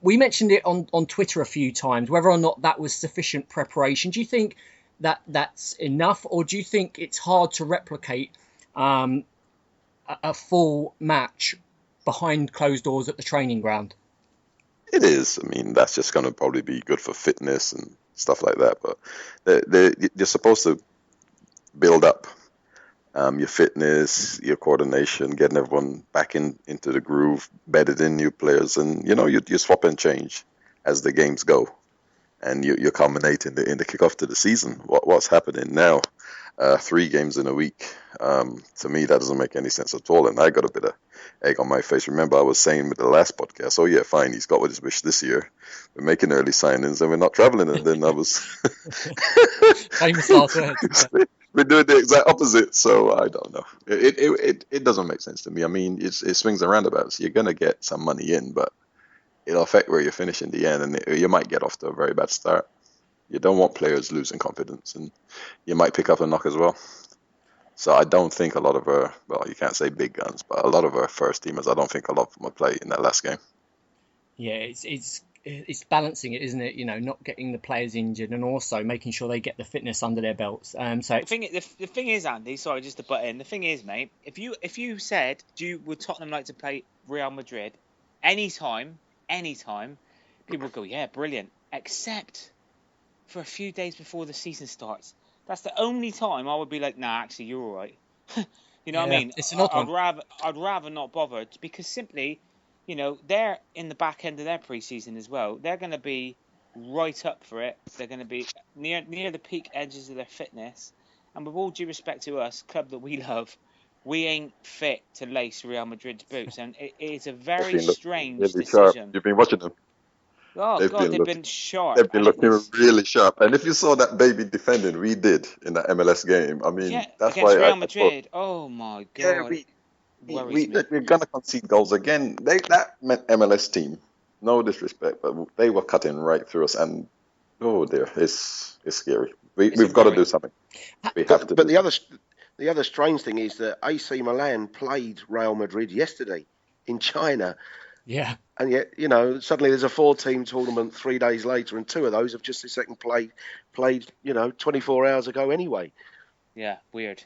We mentioned it on Twitter a few times, whether or not that was sufficient preparation. Do you think that's enough, or do you think it's hard to replicate a full match behind closed doors at the training ground? It is. I mean, that's just going to probably be good for fitness and stuff like that. But you're supposed to build up your fitness, your coordination, getting everyone back into the groove, bedded in new players, and you swap and change as the games go, and you culminate in the kickoff to the season. What's happening now? 3 games in a week. To me, that doesn't make any sense at all, and I got a bit of egg on my face. Remember, I was saying with the last podcast, oh yeah, fine, he's got what his wish this year. We're making early signings and we're not traveling, and then I was famous last words. We're doing the exact opposite, so I don't know. It doesn't make sense to me. I mean, it swings and roundabouts. You're going to get some money in, but it'll affect where you finish in the end, and you might get off to a very bad start. You don't want players losing confidence, and you might pick up a knock as well. So I don't think a lot of our, well, you can't say big guns, but a lot of our first teamers, I don't think a lot of them will play in that last game. Yeah, it's balancing it, isn't it? Not getting the players injured and also making sure they get the fitness under their belts. So the thing is, Andy, sorry, just to butt in. The thing is, mate, if you said, would Tottenham like to play Real Madrid anytime, people would go, yeah, brilliant. Except for a few days before the season starts. That's the only time I would be like, nah, actually, you're all right. You know what I mean? It's an odd one. I'd rather not bother, because simply, they're in the back end of their pre-season as well. They're going to be right up for it. They're going to be near the peak edges of their fitness. And with all due respect to us, club that we love, we ain't fit to lace Real Madrid's boots. And it is a very strange really decision. sharp. You've been watching them. Oh, they've been sharp. They've been looking really sharp. And if you saw that baby defending we did in that MLS game, I mean, that's against why Real Madrid. Oh my God! we're gonna concede goals again. That MLS team, no disrespect, but they were cutting right through us, and oh dear, it's scary. We've got to do something. We have to. But the other strange thing is that AC Milan played Real Madrid yesterday in China. Yeah. And yet, suddenly there's a 4-team tournament 3 days later, and 2 of those have just this second played 24 hours ago anyway. Yeah, weird.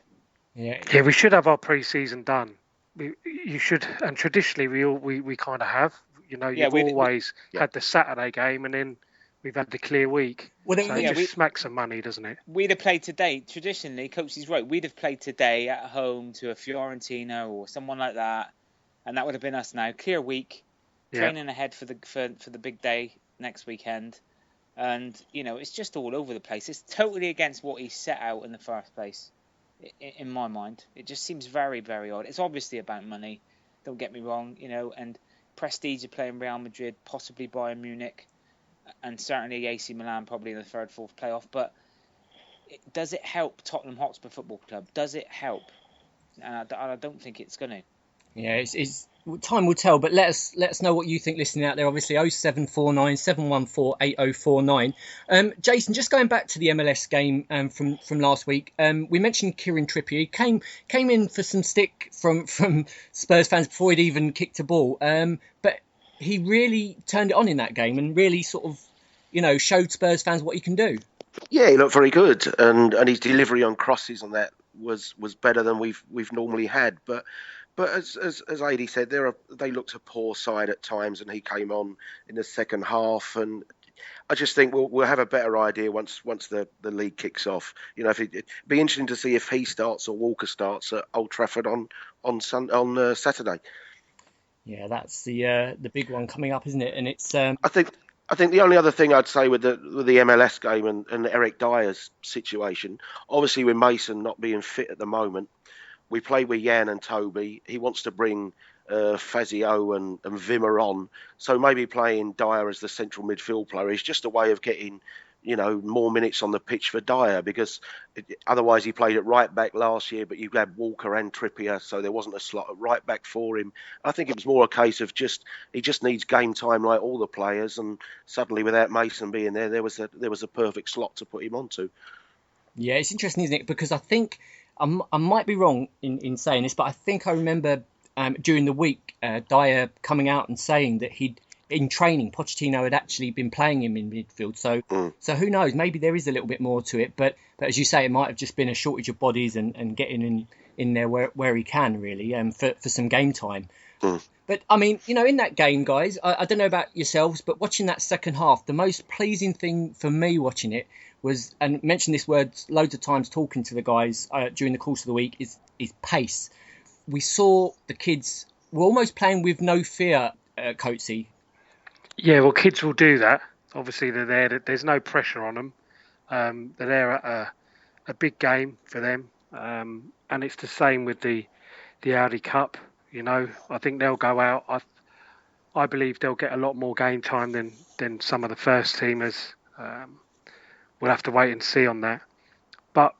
Yeah, we should have our pre-season done. You should, and traditionally we kind of have. You've always had the Saturday game, and then we've had the clear week. Well, so it just smacks some money, doesn't it? We'd have played today. Traditionally, Coach is right. We'd have played today at home to a Fiorentina or someone like that, and that would have been us now. Clear week. Training ahead for the big day next weekend, and it's just all over the place. It's totally against what he set out in the first place, in my mind. It just seems very, very odd. It's obviously about money, don't get me wrong, and prestige of playing Real Madrid, possibly Bayern Munich, and certainly AC Milan probably in the third, fourth playoff. But does it help Tottenham Hotspur Football Club? Does it help? And I don't think it's going to. Yeah, it's time will tell, but let us know what you think listening out there. Obviously, 0749 714 8049. Jason, just going back to the MLS game from last week, we mentioned Kieran Trippier. He came in for some stick from Spurs fans before he'd even kicked a ball, but he really turned it on in that game and really sort of, showed Spurs fans what he can do. Yeah, he looked very good, and his delivery on crosses on that was better than we've normally had, But as Adi said, they looked a poor side at times, and he came on in the second half. And I just think we'll have a better idea once the league kicks off. It'd be interesting to see if he starts or Walker starts at Old Trafford on Saturday. Yeah, that's the big one coming up, isn't it? And it's I think the only other thing I'd say with the MLS game and Eric Dyer's situation, obviously with Mason not being fit at the moment. We play with Jan and Toby. He wants to bring Fazio and Vimmer on. So maybe playing Dyer as the central midfield player is just a way of getting, more minutes on the pitch for Dyer, because otherwise he played at right back last year, but you had Walker and Trippier, so there wasn't a slot at right back for him. I think it was more a case of he just needs game time like all the players, and suddenly without Mason being there was a perfect slot to put him onto. Yeah, it's interesting, isn't it? Because I think I might be wrong in saying this, but I think I remember during the week Dyer coming out and saying that in training Pochettino had actually been playing him in midfield. So who knows? Maybe there is a little bit more to it. But as you say, it might have just been a shortage of bodies and getting in there where he can really for some game time. But I mean, in that game, guys, I don't know about yourselves, but watching that second half, the most pleasing thing for me watching it was, and mentioned this word loads of times talking to the guys during the course of the week, is pace. We saw the kids were almost playing with no fear, Coatsy. Yeah, well, kids will do that. Obviously, they're there. There's no pressure on them. They're there at a big game for them. And it's the same with the Audi Cup. I think they'll go out. I believe they'll get a lot more game time than some of the first teamers. We'll have to wait and see on that. But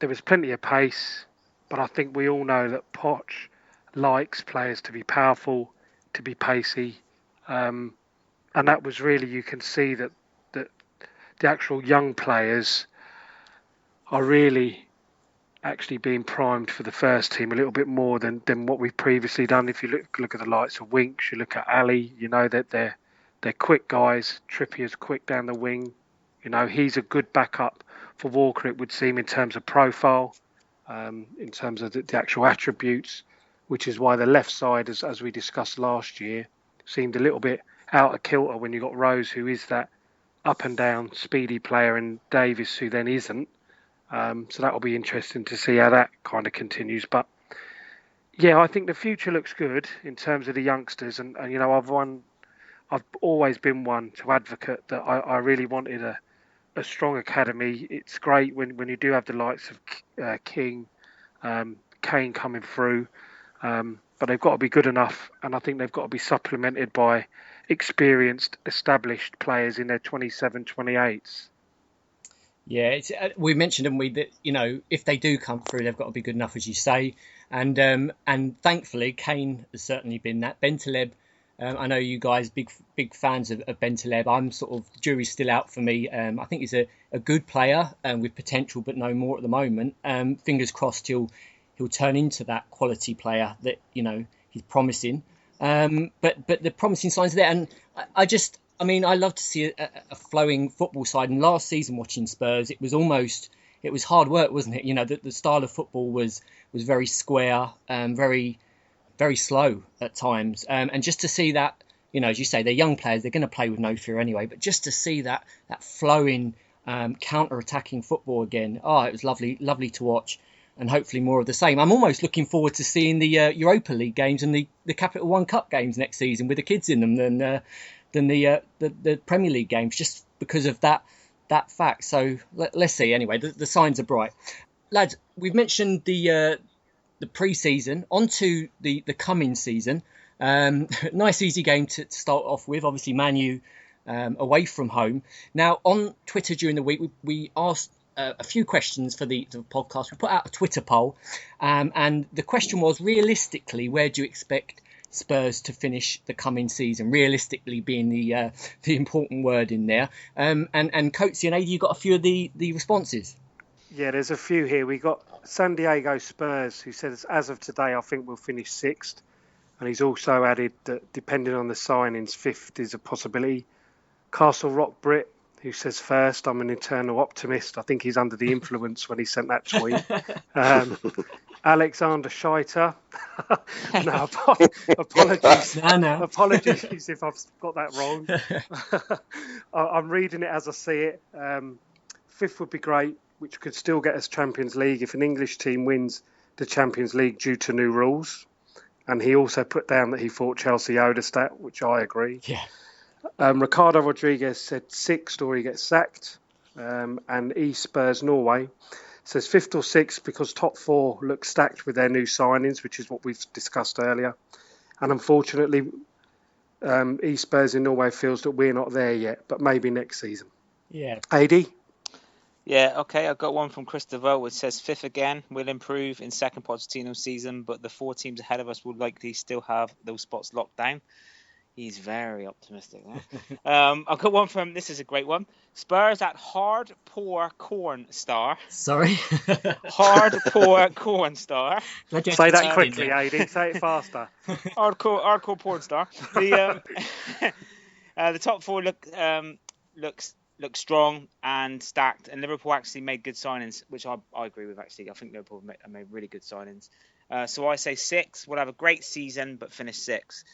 there was plenty of pace. But I think we all know that Poch likes players to be powerful, to be pacey. And that was really, you can see that the actual young players are really actually being primed for the first team a little bit more than what we've previously done. If you look at the likes of Winks, you look at Ali, that they're quick guys. Trippier's quick down the wing. He's a good backup for Walker, it would seem, in terms of profile, in terms of the actual attributes, which is why the left side, as we discussed last year, seemed a little bit out of kilter when you got Rose, who is that up and down, speedy player, and Davis, who then isn't. So that'll be interesting to see how that kind of continues. But yeah, I think the future looks good in terms of the youngsters, and I've always been one to advocate that I really wanted a strong academy. It's great when you do have the likes of King, Kane coming through, but they've got to be good enough, and I think they've got to be supplemented by experienced, established players in their 27, 28s. Yeah, we mentioned, haven't we, that if they do come through, they've got to be good enough, as you say, and thankfully Kane has certainly been that. Bentaleb, I know you guys big fans of Bentaleb. I'm sort of, jury's still out for me. I think he's a good player with potential, but no more at the moment. Fingers crossed he'll turn into that quality player that he's promising. But the promising signs are there, and I love to see a flowing football side. And last season, watching Spurs, it was hard work, wasn't it? The style of football was very square, very, very slow at times. And just to see that, as you say, they're young players, they're going to play with no fear anyway. But just to see that flowing, counter-attacking football again, it was lovely to watch. And hopefully more of the same. I'm almost looking forward to seeing the Europa League games and the Capital One Cup games next season with the kids in them than the Premier League games, just because of that fact. So let's see. Anyway, the signs are bright. Lads, we've mentioned the pre-season. On to the coming season. Nice easy game to start off with. Obviously, Man U away from home. Now, on Twitter during the week, we asked a few questions for the podcast. We put out a Twitter poll, and the question was, realistically, where do you expect Spurs to finish the coming season? Realistically being the important word in there. And Coatsy and Adi, you got a few of the responses. Yeah, there's a few here. We got San Diego Spurs, who says, as of today, I think we'll finish 6th. And he's also added that depending on the signings, 5th is a possibility. Castle Rock Brit, who says 1st. I'm an eternal optimist. I think he's under the influence when he sent that tweet. Alexander Scheiter. No, apologies. No. Apologies if I've got that wrong. I'm reading it as I see it. 5th would be great, which could still get us Champions League if an English team wins the Champions League due to new rules. And he also put down that he thought Chelsea owed us that, which I agree. Yeah. Ricardo Rodriguez said 6th or he gets sacked. And e-Spurs Norway says 5th or 6th because top 4 look stacked with their new signings, which is what we've discussed earlier. And unfortunately, e-Spurs in Norway feels that we're not there yet, but maybe next season. Yeah. AD? Yeah, okay. I've got one from Christopher, which says 5th again. We'll improve in second Pochettino season, but the 4 teams ahead of us will likely still have those spots locked down. He's very optimistic. I've got one from, this is a great one. Spurs at Hard Poor Corn Star. Sorry? Hard Poor Corn Star. Say that quickly, AD. Say it faster. Hardcore Porn Star. The top 4 look strong and stacked, and Liverpool actually made good signings, which I agree with, actually. I think Liverpool made really good signings. So I say 6. We'll have a great season, but finish 6th.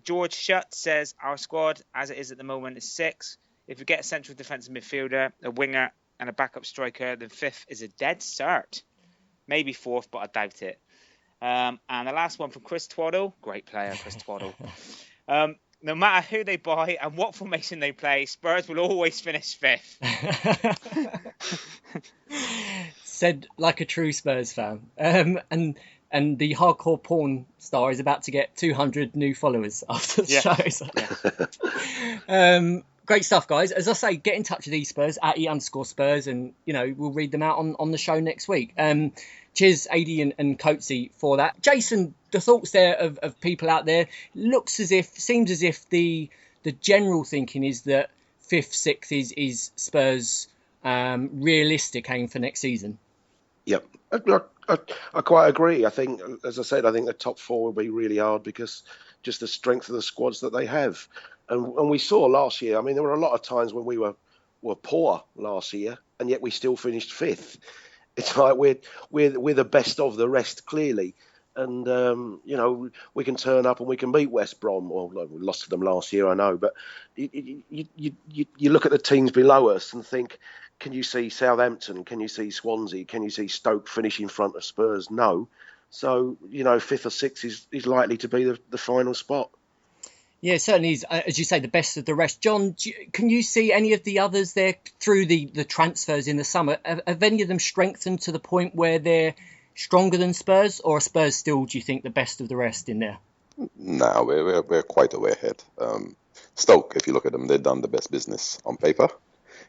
George Shutt says our squad, as it is at the moment, is 6. If we get a central defensive midfielder, a winger, and a backup striker, then 5th is a dead cert. Maybe 4th, but I doubt it. And the last one from Chris Twaddle. Great player, Chris Twaddle. No matter who they buy and what formation they play, Spurs will always finish 5th. Said like a true Spurs fan. And the hardcore porn star is about to get 200 new followers after the show. So. Great stuff, guys. As I say, get in touch with e-Spurs at e_Spurs, and we'll read them out on the show next week. Cheers, AD and Coatsy, for that. Jason, the thoughts there of people out there, seems as if the general thinking is that 5th, 6th is Spurs' realistic aim for next season. Yep. I quite agree. I think, as I said, the top 4 will be really hard because just the strength of the squads that they have. And we saw last year, there were a lot of times when we were poor last year, and yet we still finished 5th. It's like we're the best of the rest, clearly. And we can turn up and we can beat West Brom. Well, we lost to them last year, I know, but you look at the teams below us and think, can you see Southampton? Can you see Swansea? Can you see Stoke finish in front of Spurs? No. So, fifth or sixth is likely to be the final spot. Yeah, it certainly is, as you say, the best of the rest. John, can you see any of the others there through the transfers in the summer? Have any of them strengthened to the point where they're stronger than Spurs, or are Spurs still, do you think, the best of the rest in there? No, we're quite a way ahead. Stoke, if you look at them, they've done the best business on paper.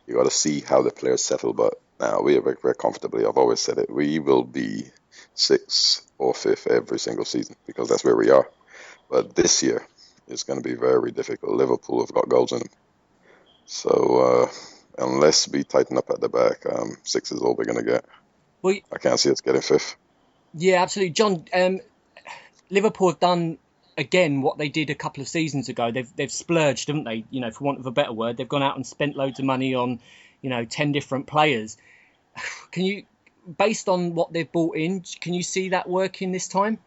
You got to see how the players settle, but now we're comfortably. I've always said it. We will be 6th or 5th every single season because that's where we are. But this year it's going to be very difficult. Liverpool have got goals in them, so unless we tighten up at the back, 6th is all we're going to get. Well, I can't see us getting 5th. Yeah, absolutely, John. Liverpool have done again what they did a couple of seasons ago. They've splurged, haven't they? For want of a better word, they've gone out and spent loads of money on, 10 different players. Can you, based on what they've bought in, can you see that working this time?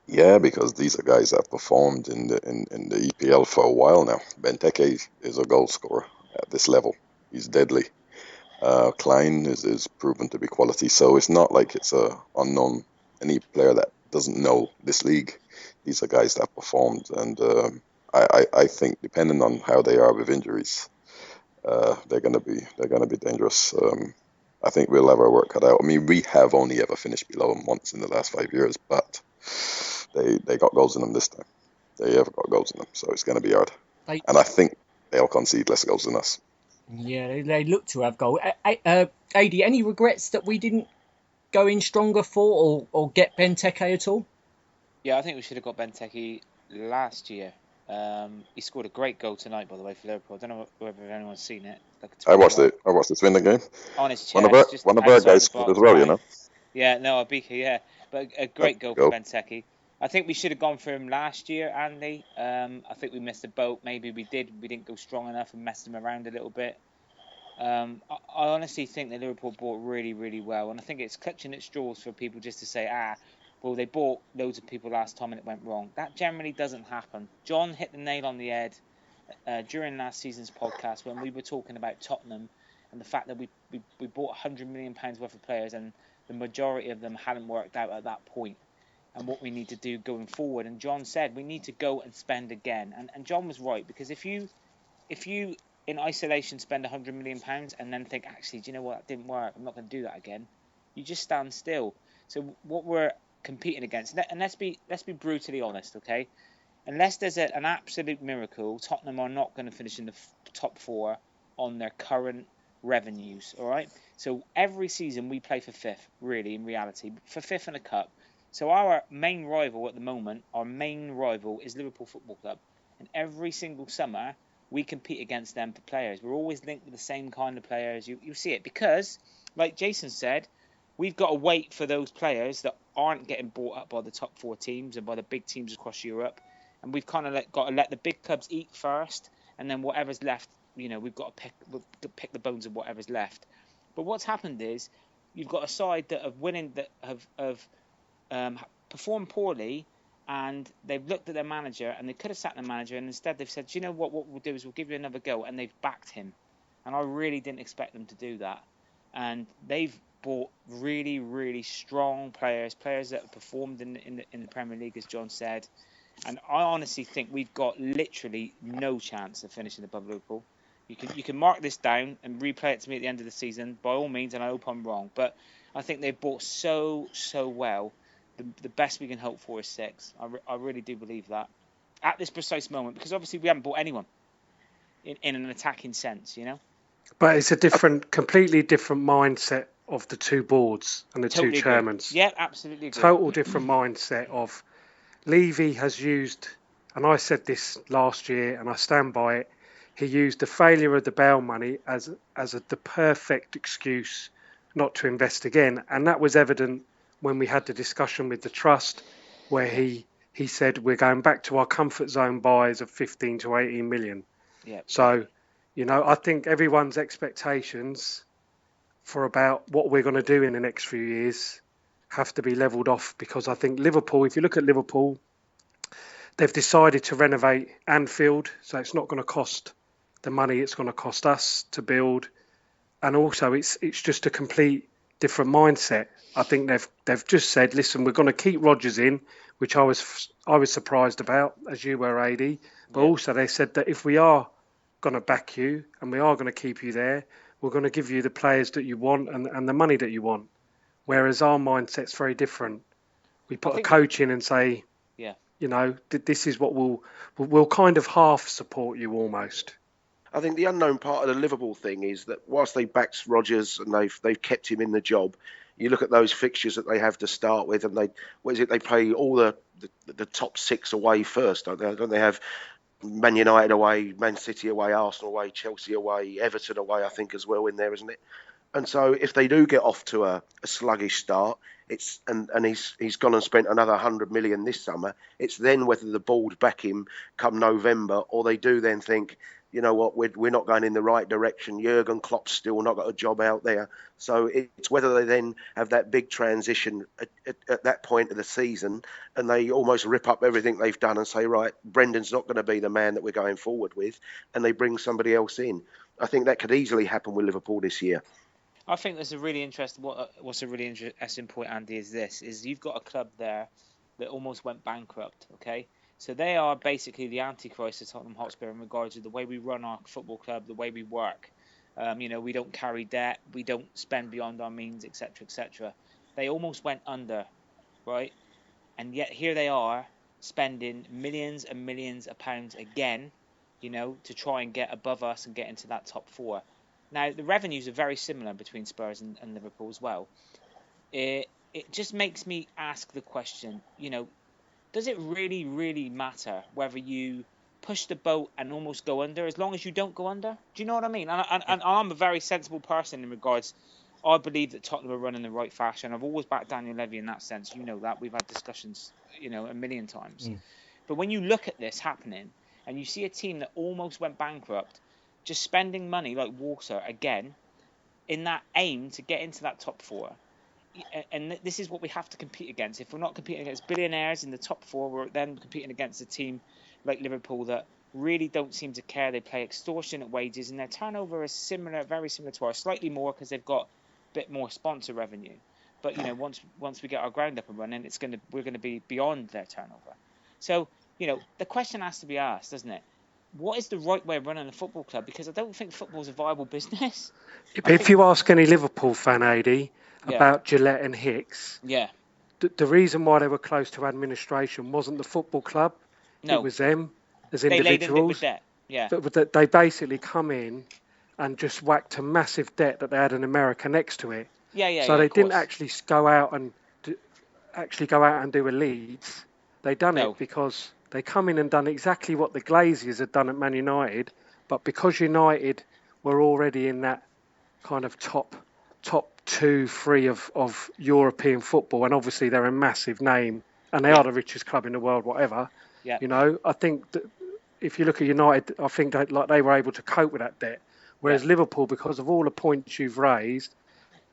Yeah, because these are guys that have performed in the EPL for a while now. Benteke is a goal scorer at this level. He's deadly. Klein is proven to be quality, so it's not like it's a unknown, any player that doesn't know this league. These are guys that have performed, and I think depending on how they are with injuries, they're gonna be dangerous. I think we'll have our work cut out. I mean, we have only ever finished below them once in the last 5 years, but they got goals in them this time. They have got goals in them, so it's going to be hard. And I think they'll concede less goals than us. Yeah, they look to have goal. AD, any regrets that we didn't go in stronger for or get Benteke at all? Yeah, I think we should have got Benteke last year. He scored a great goal tonight, by the way, for Liverpool. I don't know whether anyone's seen it. I watched it. I watched the Swindon game. On his chest, one of our guys scored as well, Yeah, no, Abika, yeah. But a great goal for Benteke. I think we should have gone for him last year, Andy. I think we missed the boat. Maybe we didn't go strong enough and messed him around a little bit. I honestly think that Liverpool bought really, really well. And I think it's clutching at straws for people just to say, well, they bought loads of people last time and it went wrong. That generally doesn't happen. John hit the nail on the head during last season's podcast when we were talking about Tottenham and the fact that we bought £100 million worth of players and the majority of them hadn't worked out at that point, and what we need to do going forward. And John said we need to go and spend again. And John was right, because if you in isolation spend £100 million and then think, actually, do you know what, that didn't work, I'm not going to do that again, you just stand still. So what we're competing against, and let's be brutally honest, okay? Unless there's an absolute miracle, Tottenham are not going to finish in the top 4 on their current revenues, all right? So every season we play for 5th, really, in reality, for 5th in a cup. So our main rival at the moment, is Liverpool Football Club. And every single summer, we compete against them for players. We're always linked with the same kind of players. You see it because, like Jason said, we've got to wait for those players that aren't getting bought up by the top 4 teams and by the big teams across Europe. And we've kind of got to let the big clubs eat first, and then whatever's left, we've got to pick the bones of whatever's left. But what's happened is you've got a side that have performed poorly, and they've looked at their manager, and they could have sacked the manager, and instead they've said, do you know what we'll do is we'll give you another go, and they've backed him. And I really didn't expect them to do that. And they've bought really, really strong players that have performed in the Premier League, as John said. And I honestly think we've got literally no chance of finishing above Liverpool. You can mark this down and replay it to me at the end of the season, by all means, and I hope I'm wrong. But I think they've bought so well. The best we can hope for is 6. I really do believe that at this precise moment, because obviously we haven't bought anyone in an attacking sense, But it's a completely different mindset of the 2 boards and the totally 2 chairmen. Yeah, absolutely agree. Total different mindset of Levy has used, and I said this last year and I stand by it, he used the failure of the bail money as the perfect excuse not to invest again. And that was evident when we had the discussion with the trust, where he said we're going back to our comfort zone buys of 15 to 18 million. Yeah. So, I think everyone's expectations for about what we're going to do in the next few years have to be levelled off, because I think Liverpool, if you look at Liverpool, they've decided to renovate Anfield, so it's not going to cost the money it's going to cost us to build, and also it's just a complete different mindset. I think they've just said, listen, we're going to keep Rodgers in, which I was surprised about, as you were, AD, but also they said that if we are going to back you and we are going to keep you there, we're going to give you the players that you want and the money that you want. Whereas our mindset's very different. We put a coach in and say, you know, this is what we'll kind of half support you almost. I think the unknown part of the Liverpool thing is that whilst they backed Rodgers and they've kept him in the job, you look at those fixtures that they have to start with, and they play all the top six away first, don't they have Man United away, Man City away, Arsenal away, Chelsea away, Everton away, I think, as well in there, isn't it? And so if they do get off to a sluggish start, and he's gone and spent another 100 million this summer, it's then whether the board back him come November, or they do then think, you know what, we're not going in the right direction. Jurgen Klopp's still not got a job out there. So it's whether they then have that big transition at that point of the season, and they almost rip up everything they've done and say, right, Brendan's not going to be the man that we're going forward with, and they bring somebody else in. I think that could easily happen with Liverpool this year. I think there's a really interesting. What's a really interesting point, Andy, is you've got a club there that almost went bankrupt. Okay, so they are basically the Antichrist of Tottenham Hotspur in regards to the way we run our football club, the way we work. We don't carry debt, we don't spend beyond our means, etc., etc. They almost went under, right? And yet here they are spending millions and millions of pounds again, to try and get above us and get into that top four. Now, the revenues are very similar between Spurs and Liverpool as well. It just makes me ask the question, does it really, really matter whether you push the boat and almost go under, as long as you don't go under? Do you know what I mean? And I'm a very sensible person in regards. I believe that Tottenham are running the right fashion. I've always backed Daniel Levy in that sense. You know that. We've had discussions, a million times. But when you look at this happening and you see a team that almost went bankrupt, just spending money like water again in that aim to get into that top four. And this is what we have to compete against. If we're not competing against billionaires in the top four, we're then competing against a team like Liverpool that really don't seem to care. They pay extortionate wages, and their turnover is very similar to ours, slightly more because they've got a bit more sponsor revenue. But once we get our ground up and running, we're going to be beyond their turnover. So the question has to be asked, doesn't it? What is the right way of running a football club? Because I don't think football's a viable business. If you ask any Liverpool fan, AD, about Gillette and Hicks, the reason why they were close to administration wasn't the football club. No. It was them as individuals. They laid in debt. But they basically come in and just whacked a massive debt that they had in America next to it. So they didn't actually go out and do a Leeds. They done it because they come in and done exactly what the Glaziers had done at Man United, but because United were already in that kind of top 2, 3 of European football, and obviously they're a massive name, and they are the richest club in the world, whatever. I think that if you look at United, I think that they were able to cope with that debt, whereas Liverpool, because of all the points you've raised,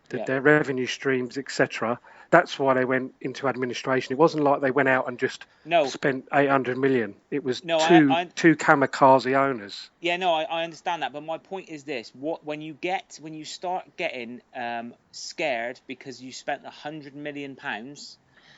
their revenue streams, etc., that's why they went into administration. It wasn't like they went out and just spent 800 million. It was two kamikaze owners. I understand that, but my point is this: when you start getting scared because you spent £100 million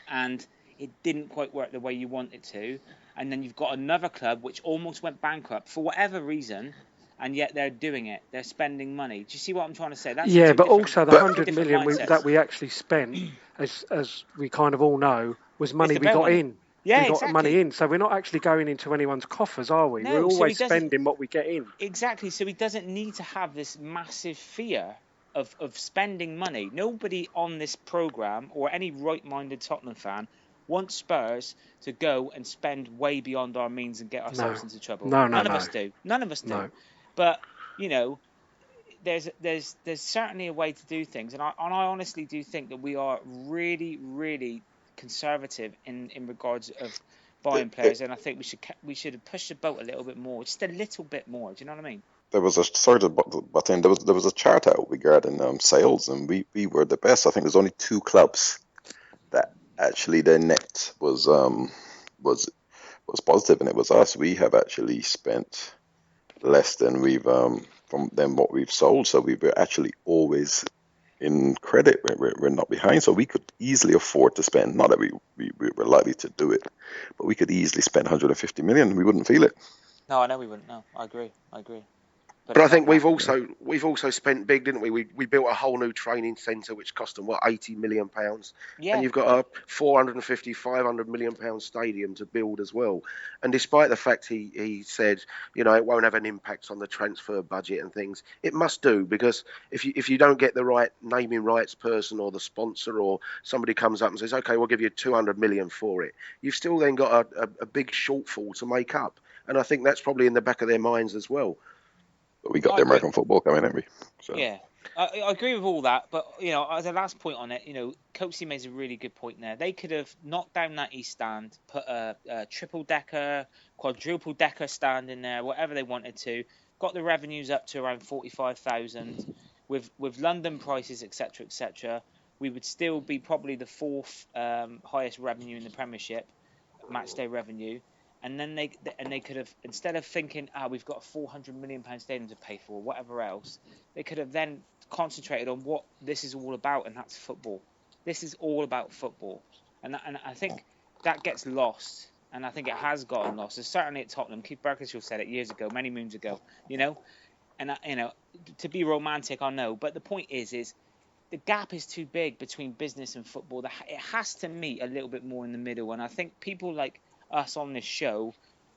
and it didn't quite work the way you want it to, and then you've got another club which almost went bankrupt for whatever reason, and yet they're doing it. They're spending money. Do you see what I'm trying to say? That's but also the 100 million that we actually spent, as we kind of all know, was money we got in. We got money in. So we're not actually going into anyone's coffers, are we? No, we're always spending what we get in. Exactly. So he doesn't need to have this massive fear of spending money. Nobody on this programme or any right-minded Tottenham fan wants Spurs to go and spend way beyond our means and get ourselves into trouble. None of us do. No. But there's certainly a way to do things, and I honestly do think that we are really, really conservative in regards of buying players, and I think we should have pushed the boat a little bit more, just a little bit more. Do you know what I mean? There was a chart out regarding sales, and we were the best. I think there's only 2 clubs that actually their net was positive, and it was us. We have actually spent less than what we've sold, so we were actually always in credit. We're not behind, so we could easily afford to spend. Not that we were likely to do it, but we could easily spend 150 million. We wouldn't feel it. No, I know we wouldn't. No, I agree. But I think we've also spent big, didn't we? We built a whole new training centre which cost them £80 million, Yeah. and you've got a 450, 500 million pound stadium to build as well. And despite the fact he said, it won't have an impact on the transfer budget and things, it must do, because if you don't get the right naming rights person or the sponsor, or somebody comes up and says, okay, we'll give you 200 million for it, you've still then got a big shortfall to make up. And I think that's probably in the back of their minds as well. But we got the American football coming, haven't we? So. Yeah, I agree with all that. But, as a last point on it, Coatsy makes a really good point there. They could have knocked down that east stand, put a triple-decker, quadruple-decker stand in there, whatever they wanted to, got the revenues up to around 45,000. With London prices, etc., etc., we would still be probably the fourth highest revenue in the Premiership, match day revenue. And then they could have, instead of thinking, we've got a £400 million stadium to pay for, or whatever else, they could have then concentrated on what this is all about, and that's football. This is all about football, and I think that gets lost, and I think it has gotten lost. And certainly at Tottenham, Keith Burkenshaw said it years ago, many moons ago, and to be romantic, I know, but the point is the gap is too big between business and football. It has to meet a little bit more in the middle, and I think people like us on this show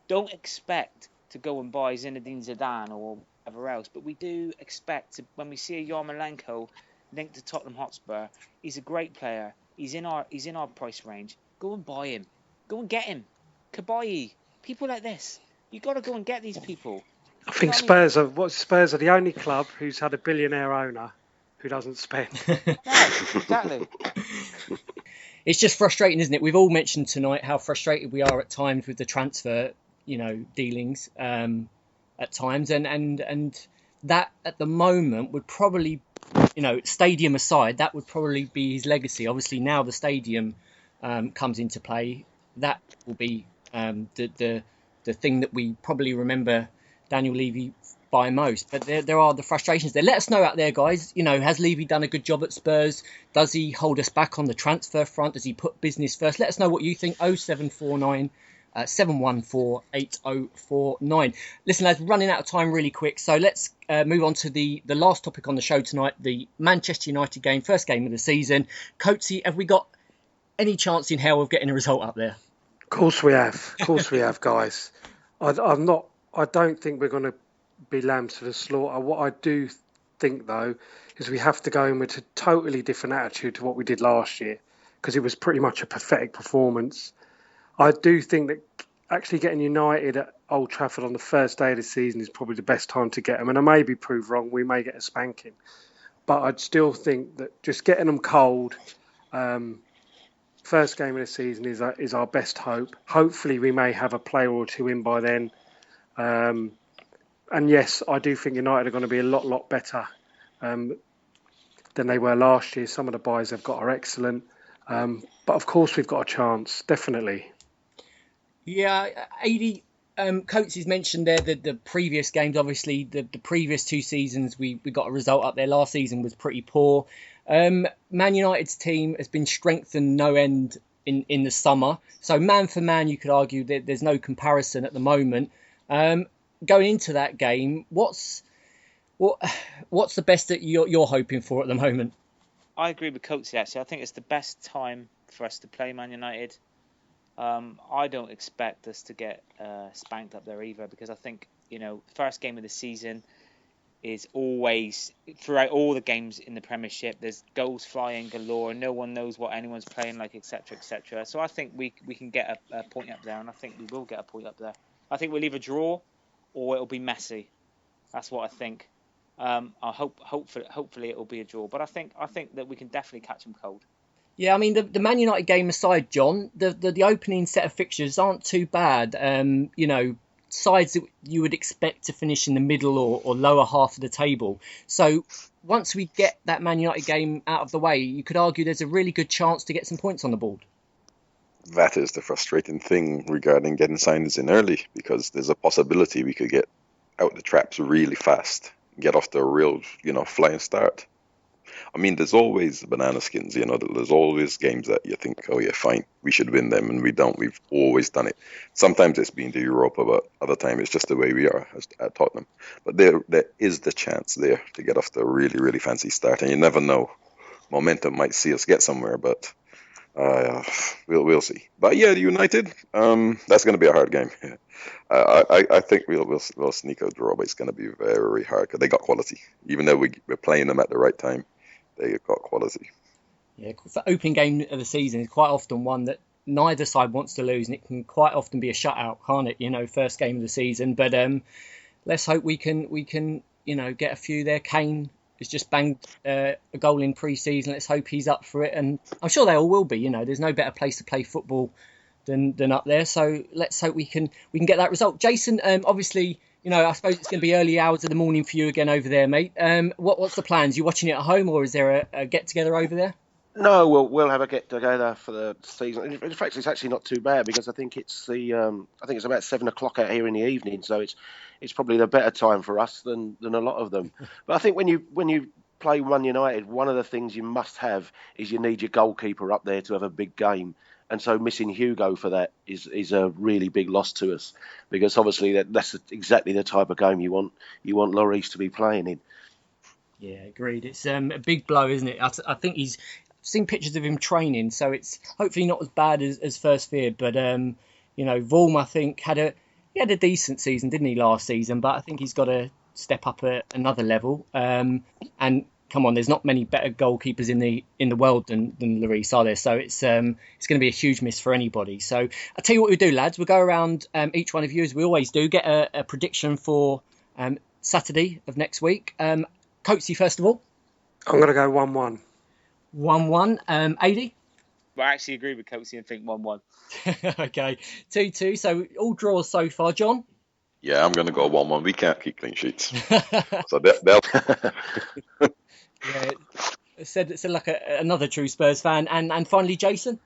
don't expect to go and buy Zinedine Zidane or whatever else, but we do expect to, when we see a Yarmolenko linked to Tottenham Hotspur, he's a great player, he's in our price range, go and buy him, go and get him. Kabayi, people like this, you got to go and get these people. I think Spurs are the only club who's had a billionaire owner who doesn't spend. No, exactly. It's just frustrating, isn't it? We've all mentioned tonight how frustrated we are at times with the transfer, dealings at times, and that at the moment would probably, stadium aside, that would probably be his legacy. Obviously, now the stadium comes into play, that will be the thing that we probably remember Daniel Levy by most. But there are the frustrations there. Let us know out there, guys. Has Levy done a good job at Spurs? Does he hold us back on the transfer front? Does he put business first? Let us know what you think. 0749 714 8049. Listen, lads, running out of time really quick, so let's move on to the last topic on the show tonight, the Manchester United game, first game of the season. Coatsy, have we got any chance in hell of getting a result up there? Of course we have, guys. I don't think we're going to be lambs to the slaughter. What I do think, though, is we have to go in with a totally different attitude to what we did last year, because it was pretty much a pathetic performance. I do think that actually getting United at Old Trafford on the first day of the season is probably the best time to get them, and I may be proved wrong, we may get a spanking, but I'd still think that just getting them cold, first game of the season is our best hope. Hopefully we may have a player or two in by then. And yes, I do think United are going to be a lot better than they were last year. Some of the buys they've got are excellent. But of course we've got a chance, definitely. Yeah, Coates mentioned there the previous games. Obviously, the previous two seasons we got a result up there. Last season was pretty poor. Man United's team has been strengthened no end in the summer. So man for man, you could argue that there's no comparison at the moment. Going into that game, what's the best that you're hoping for at the moment? I agree with Coates actually. I think it's the best time for us to play Man United. I don't expect us to get spanked up there either, because I think first game of the season is always, throughout all the games in the Premiership, there's goals flying galore. No one knows what anyone's playing like, etc., etc. So I think we can get a point up there, and I think we will get a point up there. I think we'll either draw or it'll be messy. That's what I think. Hopefully it'll be a draw, but I think that we can definitely catch them cold. Yeah, I mean the Man United game aside, John, the opening set of fixtures aren't too bad. Sides that you would expect to finish in the middle or lower half of the table. So once we get that Man United game out of the way, you could argue there's a really good chance to get some points on the board. That is the frustrating thing regarding getting signings in early, because there's a possibility we could get out the traps really fast, get off to a real, flying start. I mean, there's always banana skins, there's always games that you think, oh yeah, fine, we should win them, and we don't. We've always done it. Sometimes it's been the Europa, but other time it's just the way we are at Tottenham. But there is the chance there to get off to a really, really fancy start, and you never know. Momentum might see us get somewhere, but we'll see. But yeah, the United, that's going to be a hard game. I think we'll sneak a draw, but it's going to be very hard because they got quality. Even though we're playing them at the right time, they got quality. Yeah, the opening game of the season is quite often one that neither side wants to lose, and it can quite often be a shutout, can't it? First game of the season. But let's hope we can get a few there. Kane has just banged a goal in pre-season. Let's hope he's up for it, and I'm sure they all will be. There's no better place to play football than up there. So let's hope we can get that result. Jason, obviously, I suppose it's going to be early hours of the morning for you again over there, mate. What's the plans? You watching it at home, or is there a get together over there? No, we'll have a get together for the season. In fact, it's actually not too bad because I think it's about 7 o'clock out here in the evening, so it's probably the better time for us than a lot of them. But I think when you play Man United, one of the things you must have is you need your goalkeeper up there to have a big game. And so missing Hugo for that is a really big loss to us, because obviously that's exactly the type of game you want Lloris to be playing in. Yeah, agreed. It's a big blow, isn't it? I think I've seen pictures of him training, so it's hopefully not as bad as first feared. But Vorm, I think had a decent season, didn't he, last season? But I think he's got to step up another level. And come on, there's not many better goalkeepers in the world than Lloris, are there? So it's going to be a huge miss for anybody. So I'll tell you what we'll do, lads. We'll go around each one of you, as we always do, get a prediction for Saturday of next week. Coatsy, first of all. I'm going to go 1-1. 1-1. AD? Well, I actually agree with Coatsy and think 1-1. Okay. 2-2. So all draws so far. John? Yeah, I'm going to go 1-1. We can't keep clean sheets. So they'll... Yeah, it said like another true Spurs fan. And finally, Jason?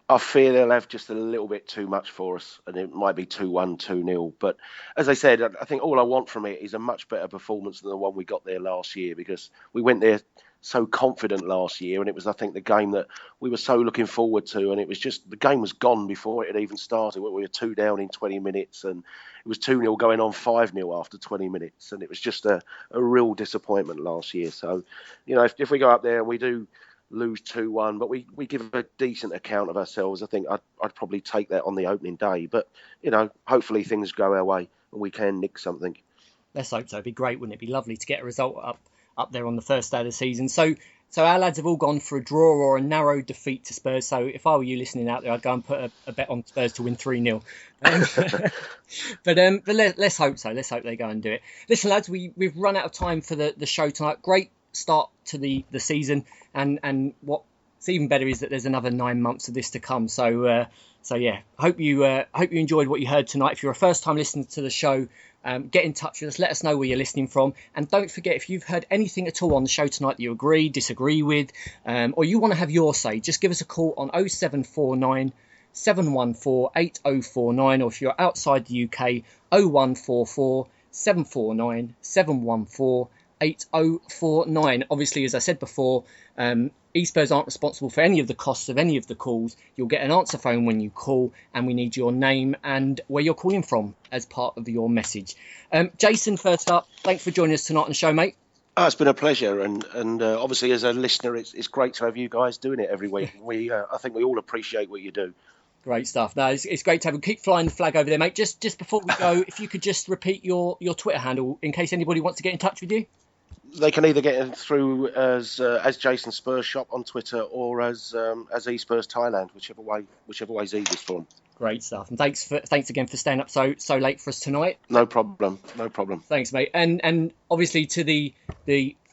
I fear they'll have just a little bit too much for us, and it might be 2-1, 2-0. But as I said, I think all I want from it is a much better performance than the one we got there last year, because we went there so confident last year, and it was, I think, the game that we were so looking forward to, and it was just, the game was gone before it had even started. We were 2 down in 20 minutes, and it was 2-0 going on 5-0 after 20 minutes, and it was just a real disappointment last year. So, if we go up there and we do lose 2-1, but we give a decent account of ourselves, I think I'd probably take that on the opening day. But, hopefully things go our way and we can nick something. Let's hope so. It'd be great, wouldn't it? It'd be lovely to get a result up there on the first day of the season. So our lads have all gone for a draw or a narrow defeat to Spurs. So if I were you listening out there, I'd go and put a bet on Spurs to win 3-0. But let's hope so. Let's hope they go and do it. Listen, lads, we've run out of time for the show tonight. Great start to the season, and what's even better is that there's another 9 months of this to come. So yeah, hope you enjoyed what you heard tonight. If you're a first time listener to the show, get in touch with us. Let us know where you're listening from, and don't forget, if you've heard anything at all on the show tonight that you agree, disagree with, or you want to have your say, just give us a call on 0749 714 8049, or if you're outside the UK, 0144 749 714 8049. Obviously, as I said before, e-Spurs aren't responsible for any of the costs of any of the calls. You'll get an answer phone when you call, and we need your name and where you're calling from as part of your message. Jason, first up, thanks for joining us tonight on the show, mate. Oh, it's been a pleasure, and obviously as a listener, it's great to have you guys doing it every week. I think we all appreciate what you do. Great stuff. No, it's great to have you. Keep flying the flag over there, mate. Just before we go, if you could just repeat your Twitter handle in case anybody wants to get in touch with you. They can either get in through as Jason Spurs Shop on Twitter, or as e-Spurs Thailand, whichever way is easiest for them. Great stuff, and thanks again for staying up so late for us tonight. No problem. Thanks, mate. And obviously to the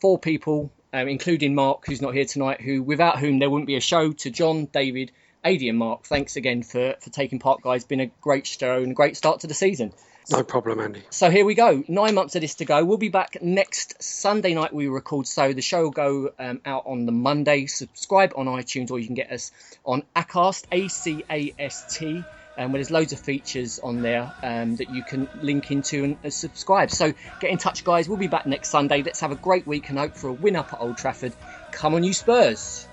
4 people, including Mark, who's not here tonight, without whom there wouldn't be a show. To John, David, AD, and Mark, thanks again for taking part, guys. Been a great show and a great start to the season. No problem, Andy. So here we go. 9 months of this to go. We'll be back next Sunday night. We record, so the show will go out on the Monday. Subscribe on iTunes, or you can get us on Acast, ACAST. Where there's loads of features on there that you can link into and subscribe. So get in touch, guys. We'll be back next Sunday. Let's have a great week and hope for a win up at Old Trafford. Come on, you Spurs.